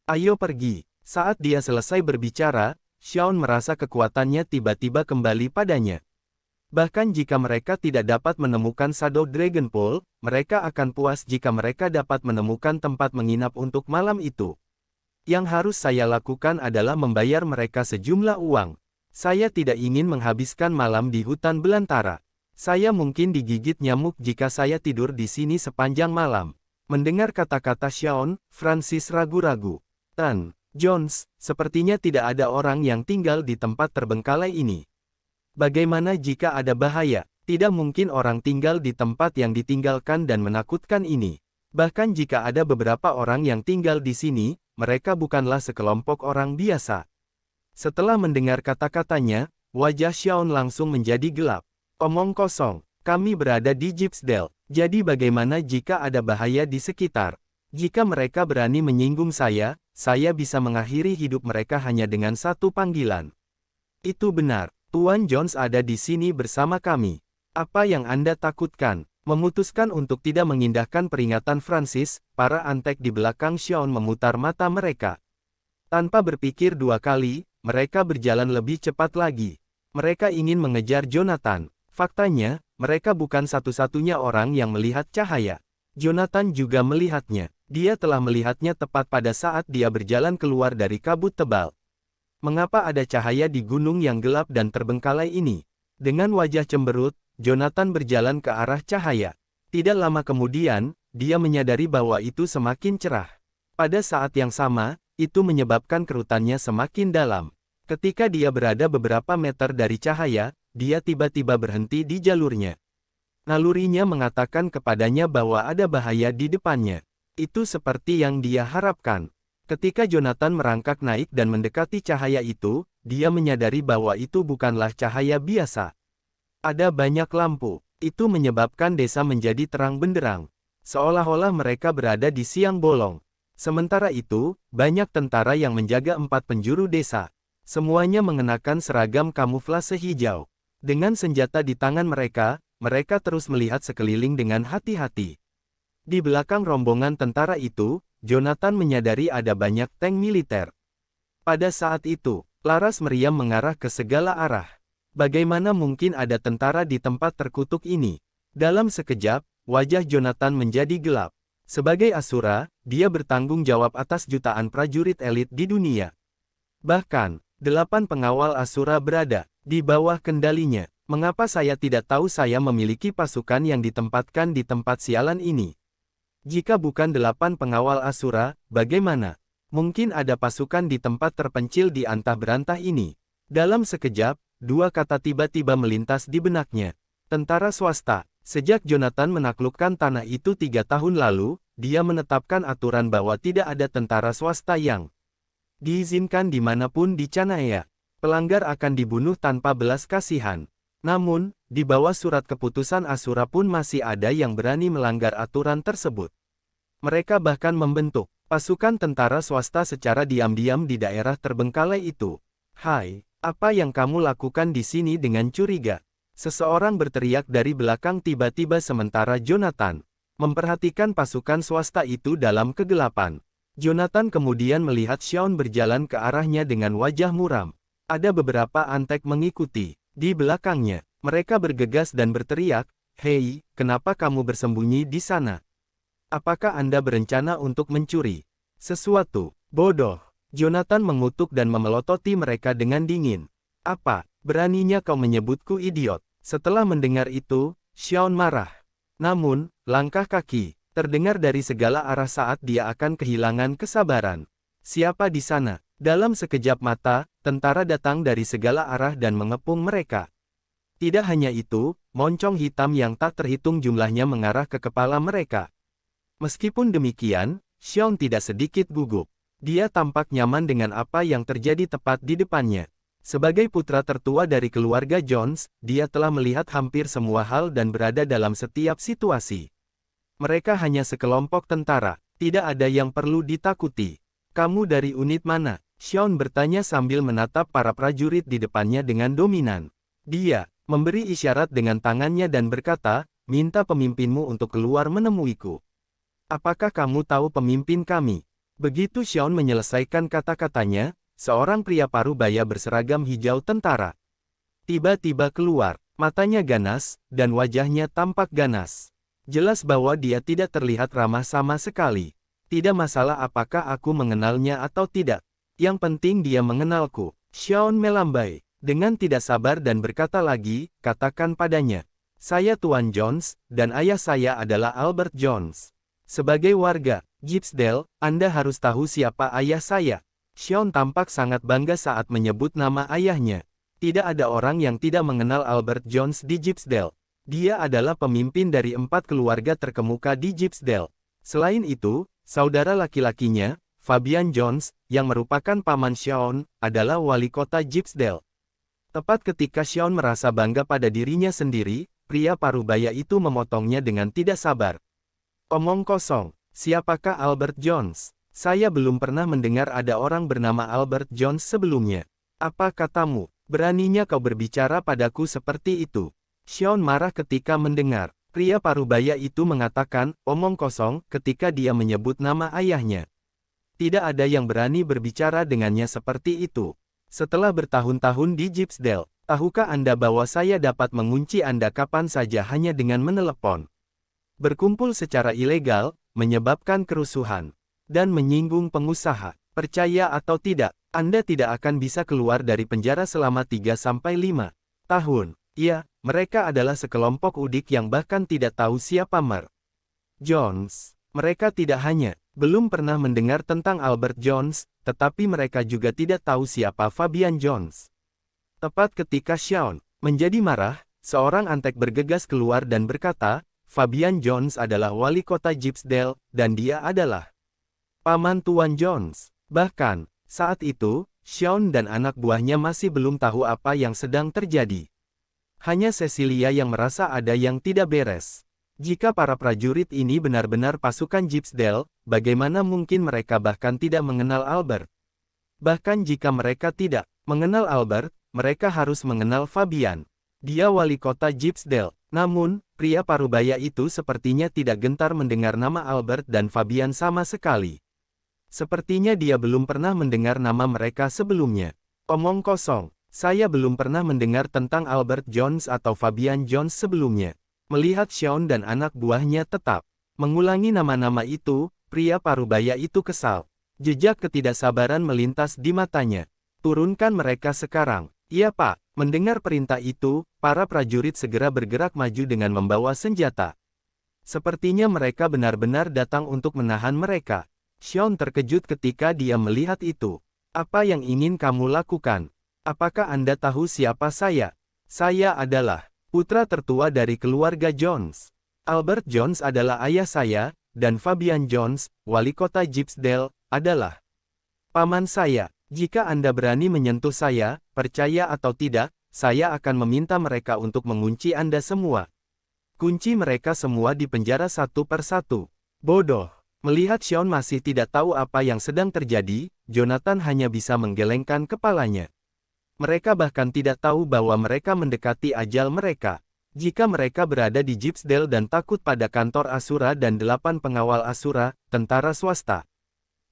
Ayo pergi." Saat dia selesai berbicara, Xiaon merasa kekuatannya tiba-tiba kembali padanya. Bahkan jika mereka tidak dapat menemukan Shadow Dragon Pool, mereka akan puas jika mereka dapat menemukan tempat menginap untuk malam itu. Yang harus saya lakukan adalah membayar mereka sejumlah uang. Saya tidak ingin menghabiskan malam di hutan belantara. Saya mungkin digigit nyamuk jika saya tidur di sini sepanjang malam. Mendengar kata-kata Xiaon, Francis ragu-ragu. "Tan, Jones, sepertinya tidak ada orang yang tinggal di tempat terbengkalai ini. Bagaimana jika ada bahaya? Tidak mungkin orang tinggal di tempat yang ditinggalkan dan menakutkan ini. Bahkan jika ada beberapa orang yang tinggal di sini, mereka bukanlah sekelompok orang biasa." Setelah mendengar kata-katanya, wajah Xiaon langsung menjadi gelap. "Omong kosong, kami berada di Gypsdale. Jadi bagaimana jika ada bahaya di sekitar? Jika mereka berani menyinggung saya bisa mengakhiri hidup mereka hanya dengan satu panggilan. Itu benar, Tuan Jones ada di sini bersama kami. Apa yang Anda takutkan? Memutuskan untuk tidak mengindahkan peringatan Francis, para antek di belakang Sean memutar mata mereka. Tanpa berpikir dua kali, mereka berjalan lebih cepat lagi. Mereka ingin mengejar Jonathan. Faktanya, mereka bukan satu-satunya orang yang melihat cahaya. Jonathan juga melihatnya. Dia telah melihatnya tepat pada saat dia berjalan keluar dari kabut tebal. Mengapa ada cahaya di gunung yang gelap dan terbengkalai ini? Dengan wajah cemberut, Jonathan berjalan ke arah cahaya. Tidak lama kemudian, dia menyadari bahwa itu semakin cerah. Pada saat yang sama, itu menyebabkan kerutannya semakin dalam. Ketika dia berada beberapa meter dari cahaya, dia tiba-tiba berhenti di jalurnya. Nalurinya mengatakan kepadanya bahwa ada bahaya di depannya. Itu seperti yang dia harapkan. Ketika Jonathan merangkak naik dan mendekati cahaya itu, dia menyadari bahwa itu bukanlah cahaya biasa. Ada banyak lampu. Itu menyebabkan desa menjadi terang benderang. Seolah-olah mereka berada di siang bolong. Sementara itu, banyak tentara yang menjaga 4 penjuru desa. Semuanya mengenakan seragam kamuflase hijau. Dengan senjata di tangan mereka, mereka terus melihat sekeliling dengan hati-hati. Di belakang rombongan tentara itu, Jonathan menyadari ada banyak tank militer. Pada saat itu, laras meriam mengarah ke segala arah. Bagaimana mungkin ada tentara di tempat terkutuk ini? Dalam sekejap, wajah Jonathan menjadi gelap. Sebagai Asura, dia bertanggung jawab atas jutaan prajurit elit di dunia. Bahkan, 8 pengawal Asura berada di bawah kendalinya. Mengapa saya tidak tahu saya memiliki pasukan yang ditempatkan di tempat sialan ini? Jika bukan 8 pengawal Asura, bagaimana? Mungkin ada pasukan di tempat terpencil di antah berantah ini. Dalam sekejap, 2 kata tiba-tiba melintas di benaknya. Tentara swasta. Sejak Jonathan menaklukkan tanah itu 3 tahun lalu, dia menetapkan aturan bahwa tidak ada tentara swasta yang diizinkan dimanapun di Canaya. Pelanggar akan dibunuh tanpa belas kasihan. Namun, di bawah surat keputusan Asura pun masih ada yang berani melanggar aturan tersebut. Mereka bahkan membentuk pasukan tentara swasta secara diam-diam di daerah terbengkalai itu. "Hai, apa yang kamu lakukan di sini?" dengan curiga. Seseorang berteriak dari belakang tiba-tiba sementara Jonathan memperhatikan pasukan swasta itu dalam kegelapan. Jonathan kemudian melihat Sean berjalan ke arahnya dengan wajah muram. Ada beberapa antek mengikuti. Di belakangnya, mereka bergegas dan berteriak, "Hei, kenapa kamu bersembunyi di sana? Apakah Anda berencana untuk mencuri sesuatu?" "Bodoh." Jonathan mengutuk dan memelototi mereka dengan dingin. "Apa, beraninya kau menyebutku idiot?" Setelah mendengar itu, Sean marah. Namun, langkah kaki terdengar dari segala arah saat dia akan kehilangan kesabaran. "Siapa di sana?" Dalam sekejap mata, tentara datang dari segala arah dan mengepung mereka. Tidak hanya itu, moncong hitam yang tak terhitung jumlahnya mengarah ke kepala mereka. Meskipun demikian, Sean tidak sedikit gugup. Dia tampak nyaman dengan apa yang terjadi tepat di depannya. Sebagai putra tertua dari keluarga Jones, dia telah melihat hampir semua hal dan berada dalam setiap situasi. Mereka hanya sekelompok tentara, tidak ada yang perlu ditakuti. "Kamu dari unit mana?" Sean bertanya sambil menatap para prajurit di depannya dengan dominan. Dia memberi isyarat dengan tangannya dan berkata, "Minta pemimpinmu untuk keluar menemuiku." "Apakah kamu tahu pemimpin kami?" Begitu Sean menyelesaikan kata-katanya, seorang pria parubaya berseragam hijau tentara tiba-tiba keluar. Matanya ganas, dan wajahnya tampak ganas. Jelas bahwa dia tidak terlihat ramah sama sekali. "Tidak masalah apakah aku mengenalnya atau tidak. Yang penting dia mengenalku." Sean melambai dengan tidak sabar dan berkata lagi, "Katakan padanya, saya Tuan Jones, dan ayah saya adalah Albert Jones. Sebagai warga Gypsdale, Anda harus tahu siapa ayah saya." Sean tampak sangat bangga saat menyebut nama ayahnya. Tidak ada orang yang tidak mengenal Albert Jones di Gypsdale. Dia adalah pemimpin dari 4 keluarga terkemuka di Gypsdale. Selain itu, saudara laki-lakinya, Fabian Jones, yang merupakan paman Sean, adalah wali kota Gypsdale. Tepat ketika Sean merasa bangga pada dirinya sendiri, pria parubaya itu memotongnya dengan tidak sabar. "Omong kosong. Siapakah Albert Jones? Saya belum pernah mendengar ada orang bernama Albert Jones sebelumnya. Apa katamu? Beraninya kau berbicara padaku seperti itu? Sean marah ketika mendengar pria parubaya itu mengatakan omong kosong ketika dia menyebut nama ayahnya. Tidak ada yang berani berbicara dengannya seperti itu. Setelah bertahun-tahun di Gypsdale, tahukah Anda bahwa saya dapat mengunci Anda kapan saja hanya dengan menelepon? Berkumpul secara ilegal, menyebabkan kerusuhan, dan menyinggung pengusaha. Percaya atau tidak, Anda tidak akan bisa keluar dari penjara selama 3-5 tahun. Iya, mereka adalah sekelompok udik yang bahkan tidak tahu siapa Mer. Jones. Mereka tidak hanya belum pernah mendengar tentang Albert Jones, tetapi mereka juga tidak tahu siapa Fabian Jones. Tepat ketika Sean menjadi marah, seorang antek bergegas keluar dan berkata, Fabian Jones adalah wali kota Gypsdale, dan dia adalah paman Tuan Jones. Bahkan, saat itu, Sean dan anak buahnya masih belum tahu apa yang sedang terjadi. Hanya Cecilia yang merasa ada yang tidak beres. Jika para prajurit ini benar-benar pasukan Gypsdale, bagaimana mungkin mereka bahkan tidak mengenal Albert? Bahkan jika mereka tidak mengenal Albert, mereka harus mengenal Fabian. Dia wali kota Gypsdale. Namun, pria parubaya itu sepertinya tidak gentar mendengar nama Albert dan Fabian sama sekali. Sepertinya dia belum pernah mendengar nama mereka sebelumnya. Omong kosong, saya belum pernah mendengar tentang Albert Jones atau Fabian Jones sebelumnya. Melihat Sean dan anak buahnya tetap mengulangi nama-nama itu, pria parubaya itu kesal. Jejak ketidaksabaran melintas di matanya. Turunkan mereka sekarang. Iya Pak. Mendengar perintah itu, para prajurit segera bergerak maju dengan membawa senjata. Sepertinya mereka benar-benar datang untuk menahan mereka. Sean terkejut ketika dia melihat itu. Apa yang ingin kamu lakukan? Apakah Anda tahu siapa saya? Saya adalah putra tertua dari keluarga Jones. Albert Jones adalah ayah saya, dan Fabian Jones, wali kota Gypsdale, adalah paman saya. Jika Anda berani menyentuh saya, percaya atau tidak, saya akan meminta mereka untuk mengunci Anda semua. Kunci mereka semua di penjara satu persatu. Bodoh. Melihat Sean masih tidak tahu apa yang sedang terjadi, Jonathan hanya bisa menggelengkan kepalanya. Mereka bahkan tidak tahu bahwa mereka mendekati ajal mereka. Jika mereka berada di Gypsdale dan takut pada kantor Asura dan 8 pengawal Asura, tentara swasta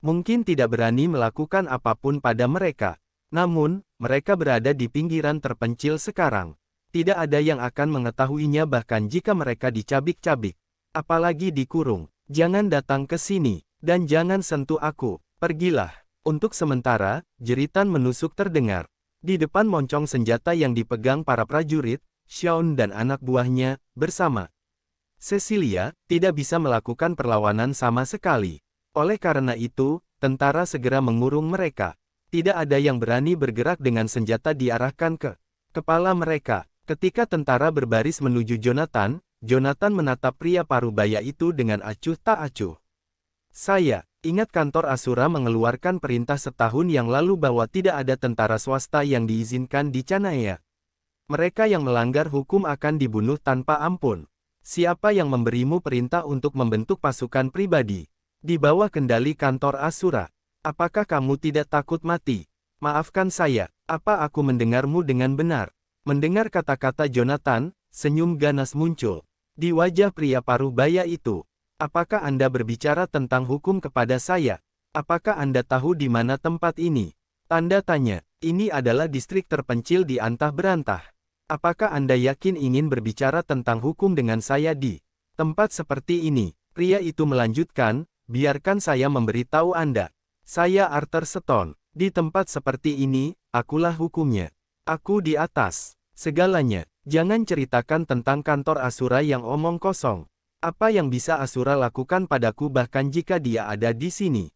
mungkin tidak berani melakukan apapun pada mereka. Namun, mereka berada di pinggiran terpencil sekarang. Tidak ada yang akan mengetahuinya bahkan jika mereka dicabik-cabik. Apalagi dikurung. Jangan datang ke sini, dan jangan sentuh aku. Pergilah. Untuk sementara, jeritan menusuk terdengar. Di depan moncong senjata yang dipegang para prajurit, Sean dan anak buahnya, bersama Cecilia, tidak bisa melakukan perlawanan sama sekali. Oleh karena itu, tentara segera mengurung mereka. Tidak ada yang berani bergerak dengan senjata diarahkan ke kepala mereka. Ketika tentara berbaris menuju Jonathan, Jonathan menatap pria parubaya itu dengan acuh tak acuh. Saya ingat kantor Asura mengeluarkan perintah setahun yang lalu bahwa tidak ada tentara swasta yang diizinkan di Canaya. Mereka yang melanggar hukum akan dibunuh tanpa ampun. Siapa yang memberimu perintah untuk membentuk pasukan pribadi di bawah kendali kantor Asura? Apakah kamu tidak takut mati? Maafkan saya, apa aku mendengarmu dengan benar? Mendengar kata-kata Jonathan, senyum ganas muncul di wajah pria parubaya itu. Apakah Anda berbicara tentang hukum kepada saya? Apakah Anda tahu di mana tempat ini? Tanda tanya, ini adalah distrik terpencil di antah berantah. Apakah Anda yakin ingin berbicara tentang hukum dengan saya di tempat seperti ini? Pria itu melanjutkan, biarkan saya memberitahu Anda. Saya Arthur Stone. Di tempat seperti ini, akulah hukumnya. Aku di atas segalanya. Jangan ceritakan tentang kantor Asura yang omong kosong. Apa yang bisa Asura lakukan padaku bahkan jika dia ada di sini?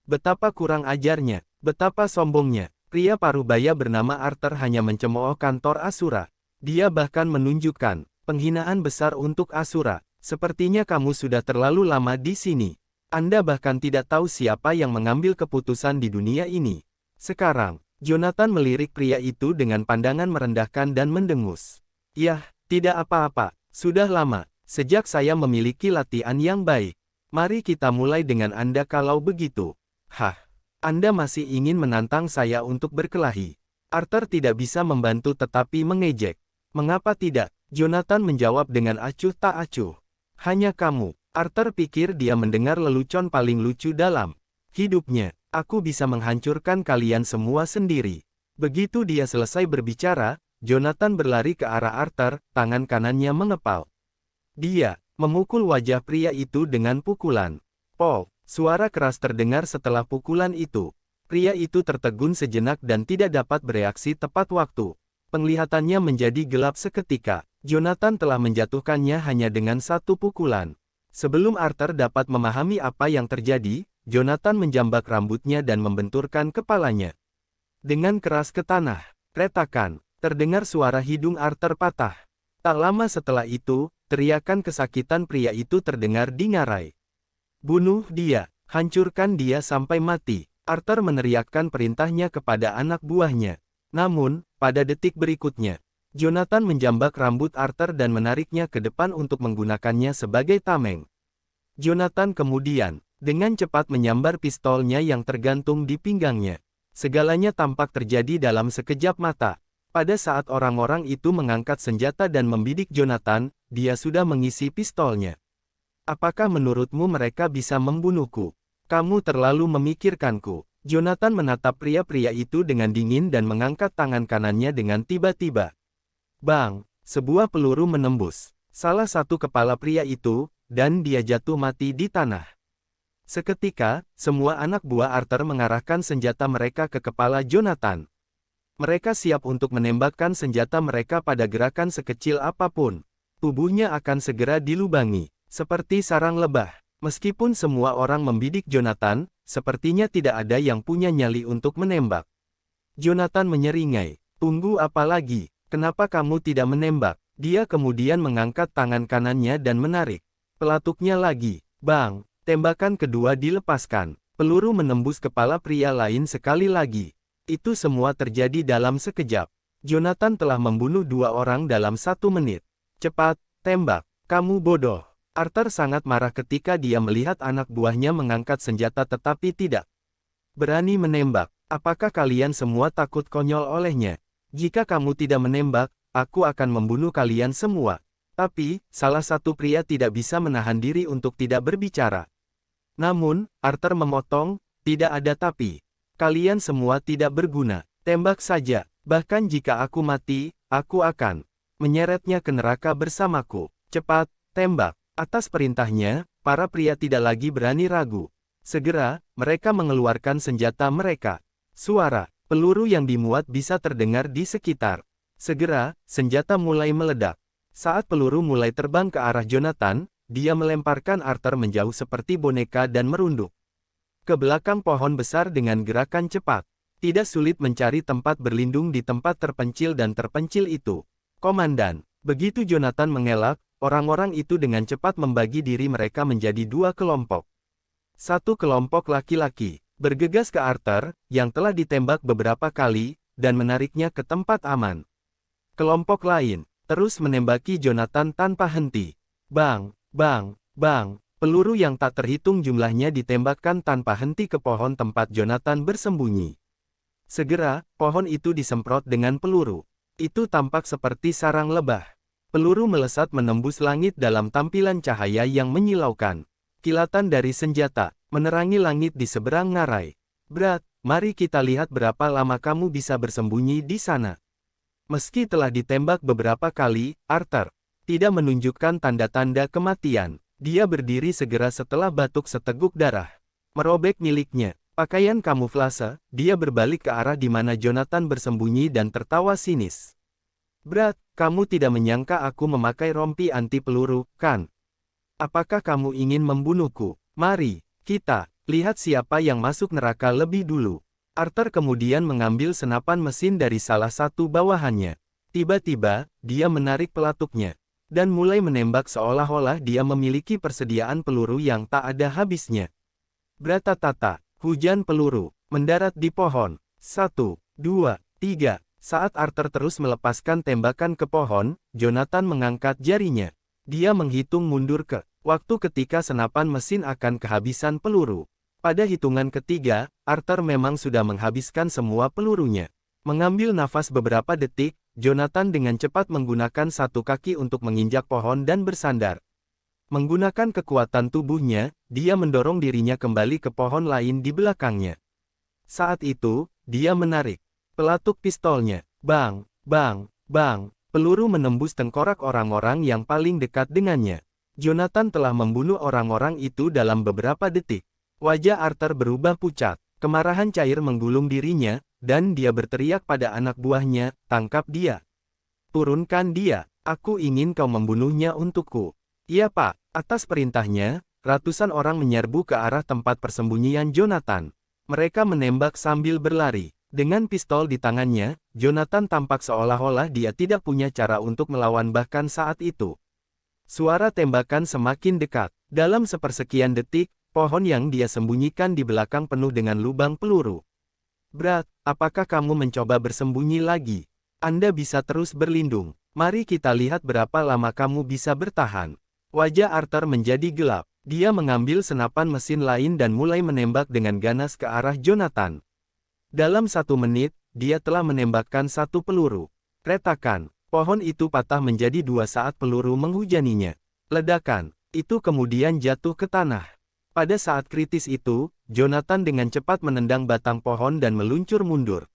Betapa kurang ajarnya, betapa sombongnya. Pria parubaya bernama Arthur hanya mencemooh kantor Asura. Dia bahkan menunjukkan penghinaan besar untuk Asura. Sepertinya kamu sudah terlalu lama di sini. Anda bahkan tidak tahu siapa yang mengambil keputusan di dunia ini. Sekarang, Jonathan melirik pria itu dengan pandangan merendahkan dan mendengus. Yah, tidak apa-apa, sudah lama, sejak saya memiliki latihan yang baik. Mari kita mulai dengan Anda kalau begitu. Hah, Anda masih ingin menantang saya untuk berkelahi? Arthur tidak bisa membantu tetapi mengejek. Mengapa tidak? Jonathan menjawab dengan acuh tak acuh. Hanya kamu. Arthur pikir dia mendengar lelucon paling lucu dalam hidupnya. Aku bisa menghancurkan kalian semua sendiri. Begitu dia selesai berbicara, Jonathan berlari ke arah Arthur, tangan kanannya mengepal. Dia memukul wajah pria itu dengan pukulan. Pol, suara keras terdengar setelah pukulan itu. Pria itu tertegun sejenak dan tidak dapat bereaksi tepat waktu. Penglihatannya menjadi gelap seketika. Jonathan telah menjatuhkannya hanya dengan satu pukulan. Sebelum Arthur dapat memahami apa yang terjadi, Jonathan menjambak rambutnya dan membenturkan kepalanya. Dengan keras ke tanah, retakan, terdengar suara hidung Arthur patah. Tak lama setelah itu, teriakan kesakitan pria itu terdengar di ngarai. Bunuh dia, hancurkan dia sampai mati. Arthur meneriakkan perintahnya kepada anak buahnya. Namun, pada detik berikutnya, Jonathan menjambak rambut Arthur dan menariknya ke depan untuk menggunakannya sebagai tameng. Jonathan kemudian, dengan cepat menyambar pistolnya yang tergantung di pinggangnya. Segalanya tampak terjadi dalam sekejap mata. Pada saat orang-orang itu mengangkat senjata dan membidik Jonathan, dia sudah mengisi pistolnya. Apakah menurutmu mereka bisa membunuhku? Kamu terlalu memikirkanku. Jonathan menatap pria-pria itu dengan dingin dan mengangkat tangan kanannya dengan tiba-tiba. Bang! Sebuah peluru menembus salah satu kepala pria itu, dan dia jatuh mati di tanah. Seketika, semua anak buah Arthur mengarahkan senjata mereka ke kepala Jonathan. Mereka siap untuk menembakkan senjata mereka pada gerakan sekecil apapun. Tubuhnya akan segera dilubangi, seperti sarang lebah. Meskipun semua orang membidik Jonathan, sepertinya tidak ada yang punya nyali untuk menembak. Jonathan menyeringai, "Tunggu apa lagi? Kenapa kamu tidak menembak?" Dia kemudian mengangkat tangan kanannya dan menarik pelatuknya lagi. Bang! Tembakan kedua dilepaskan. Peluru menembus kepala pria lain sekali lagi. Itu semua terjadi dalam sekejap. Jonathan telah membunuh 2 orang dalam 1 menit. Cepat, tembak. Kamu bodoh. Arthur sangat marah ketika dia melihat anak buahnya mengangkat senjata tetapi tidak berani menembak. Apakah kalian semua takut konyol olehnya? Jika kamu tidak menembak, aku akan membunuh kalian semua. Tapi, salah satu pria tidak bisa menahan diri untuk tidak berbicara. Namun, Arthur memotong, "Tidak ada tapi. Kalian semua tidak berguna. Tembak saja. Bahkan jika aku mati, aku akan menyeretnya ke neraka bersamaku. Cepat, tembak." Atas perintahnya, para pria tidak lagi berani ragu. Segera, mereka mengeluarkan senjata mereka. Suara peluru yang dimuat bisa terdengar di sekitar. Segera, senjata mulai meledak. Saat peluru mulai terbang ke arah Jonathan, dia melemparkan Arthur menjauh seperti boneka dan merunduk ke belakang pohon besar dengan gerakan cepat. Tidak sulit mencari tempat berlindung di tempat terpencil dan terpencil itu. "Komandan!" Begitu Jonathan mengelak, orang-orang itu dengan cepat membagi diri mereka menjadi 2 kelompok. Satu kelompok laki-laki bergegas ke Arthur, yang telah ditembak beberapa kali, dan menariknya ke tempat aman. Kelompok lain terus menembaki Jonathan tanpa henti. Bang! Bang! Bang! Peluru yang tak terhitung jumlahnya ditembakkan tanpa henti ke pohon tempat Jonathan bersembunyi. Segera, pohon itu disemprot dengan peluru. Itu tampak seperti sarang lebah. Peluru melesat menembus langit dalam tampilan cahaya yang menyilaukan. Kilatan dari senjata menerangi langit di seberang ngarai. "Berat, mari kita lihat berapa lama kamu bisa bersembunyi di sana." Meski telah ditembak beberapa kali, Arthur tidak menunjukkan tanda-tanda kematian. Dia berdiri segera setelah batuk seteguk darah merobek miliknya. Pakaian kamuflase, dia berbalik ke arah di mana Jonathan bersembunyi dan tertawa sinis. "Berat, kamu tidak menyangka aku memakai rompi anti peluru, kan? Apakah kamu ingin membunuhku? Mari, kita lihat siapa yang masuk neraka lebih dulu." Arthur kemudian mengambil senapan mesin dari salah satu bawahannya. Tiba-tiba, dia menarik pelatuknya dan mulai menembak seolah-olah dia memiliki persediaan peluru yang tak ada habisnya. Bratatata, hujan peluru mendarat di pohon. 1, 2, 3. Saat Arthur terus melepaskan tembakan ke pohon, Jonathan mengangkat jarinya. Dia menghitung mundur ke Waktu ketika senapan mesin akan kehabisan peluru. Pada hitungan ketiga, Arthur memang sudah menghabiskan semua pelurunya. Mengambil nafas beberapa detik, Jonathan dengan cepat menggunakan satu kaki untuk menginjak pohon dan bersandar. Menggunakan kekuatan tubuhnya, dia mendorong dirinya kembali ke pohon lain di belakangnya. Saat itu, dia menarik pelatuk pistolnya. Bang, bang, bang, peluru menembus tengkorak orang-orang yang paling dekat dengannya. Jonathan telah membunuh orang-orang itu dalam beberapa detik. Wajah Arthur berubah pucat, kemarahan cair menggulung dirinya, dan dia berteriak pada anak buahnya, "Tangkap dia! Turunkan dia! Aku ingin kau membunuhnya untukku." "Iya Pak." Atas perintahnya, ratusan orang menyerbu ke arah tempat persembunyian Jonathan. Mereka menembak sambil berlari. Dengan pistol di tangannya, Jonathan tampak seolah-olah dia tidak punya cara untuk melawan bahkan saat itu. Suara tembakan semakin dekat. Dalam sepersekian detik, pohon yang dia sembunyikan di belakang penuh dengan lubang peluru. "Brad, apakah kamu mencoba bersembunyi lagi? Anda bisa terus berlindung. Mari kita lihat berapa lama kamu bisa bertahan." Wajah Arthur menjadi gelap. Dia mengambil senapan mesin lain dan mulai menembak dengan ganas ke arah Jonathan. Dalam 1 menit, dia telah menembakkan 1 peluru. Retakan, pohon itu patah menjadi 2 saat peluru menghujaninya. Ledakan, itu kemudian jatuh ke tanah. Pada saat kritis itu, Jonathan dengan cepat menendang batang pohon dan meluncur mundur.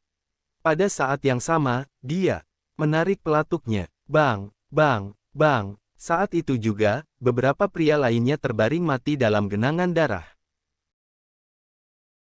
Pada saat yang sama, dia menarik pelatuknya. Bang, bang, bang. Saat itu juga, beberapa pria lainnya terbaring mati dalam genangan darah.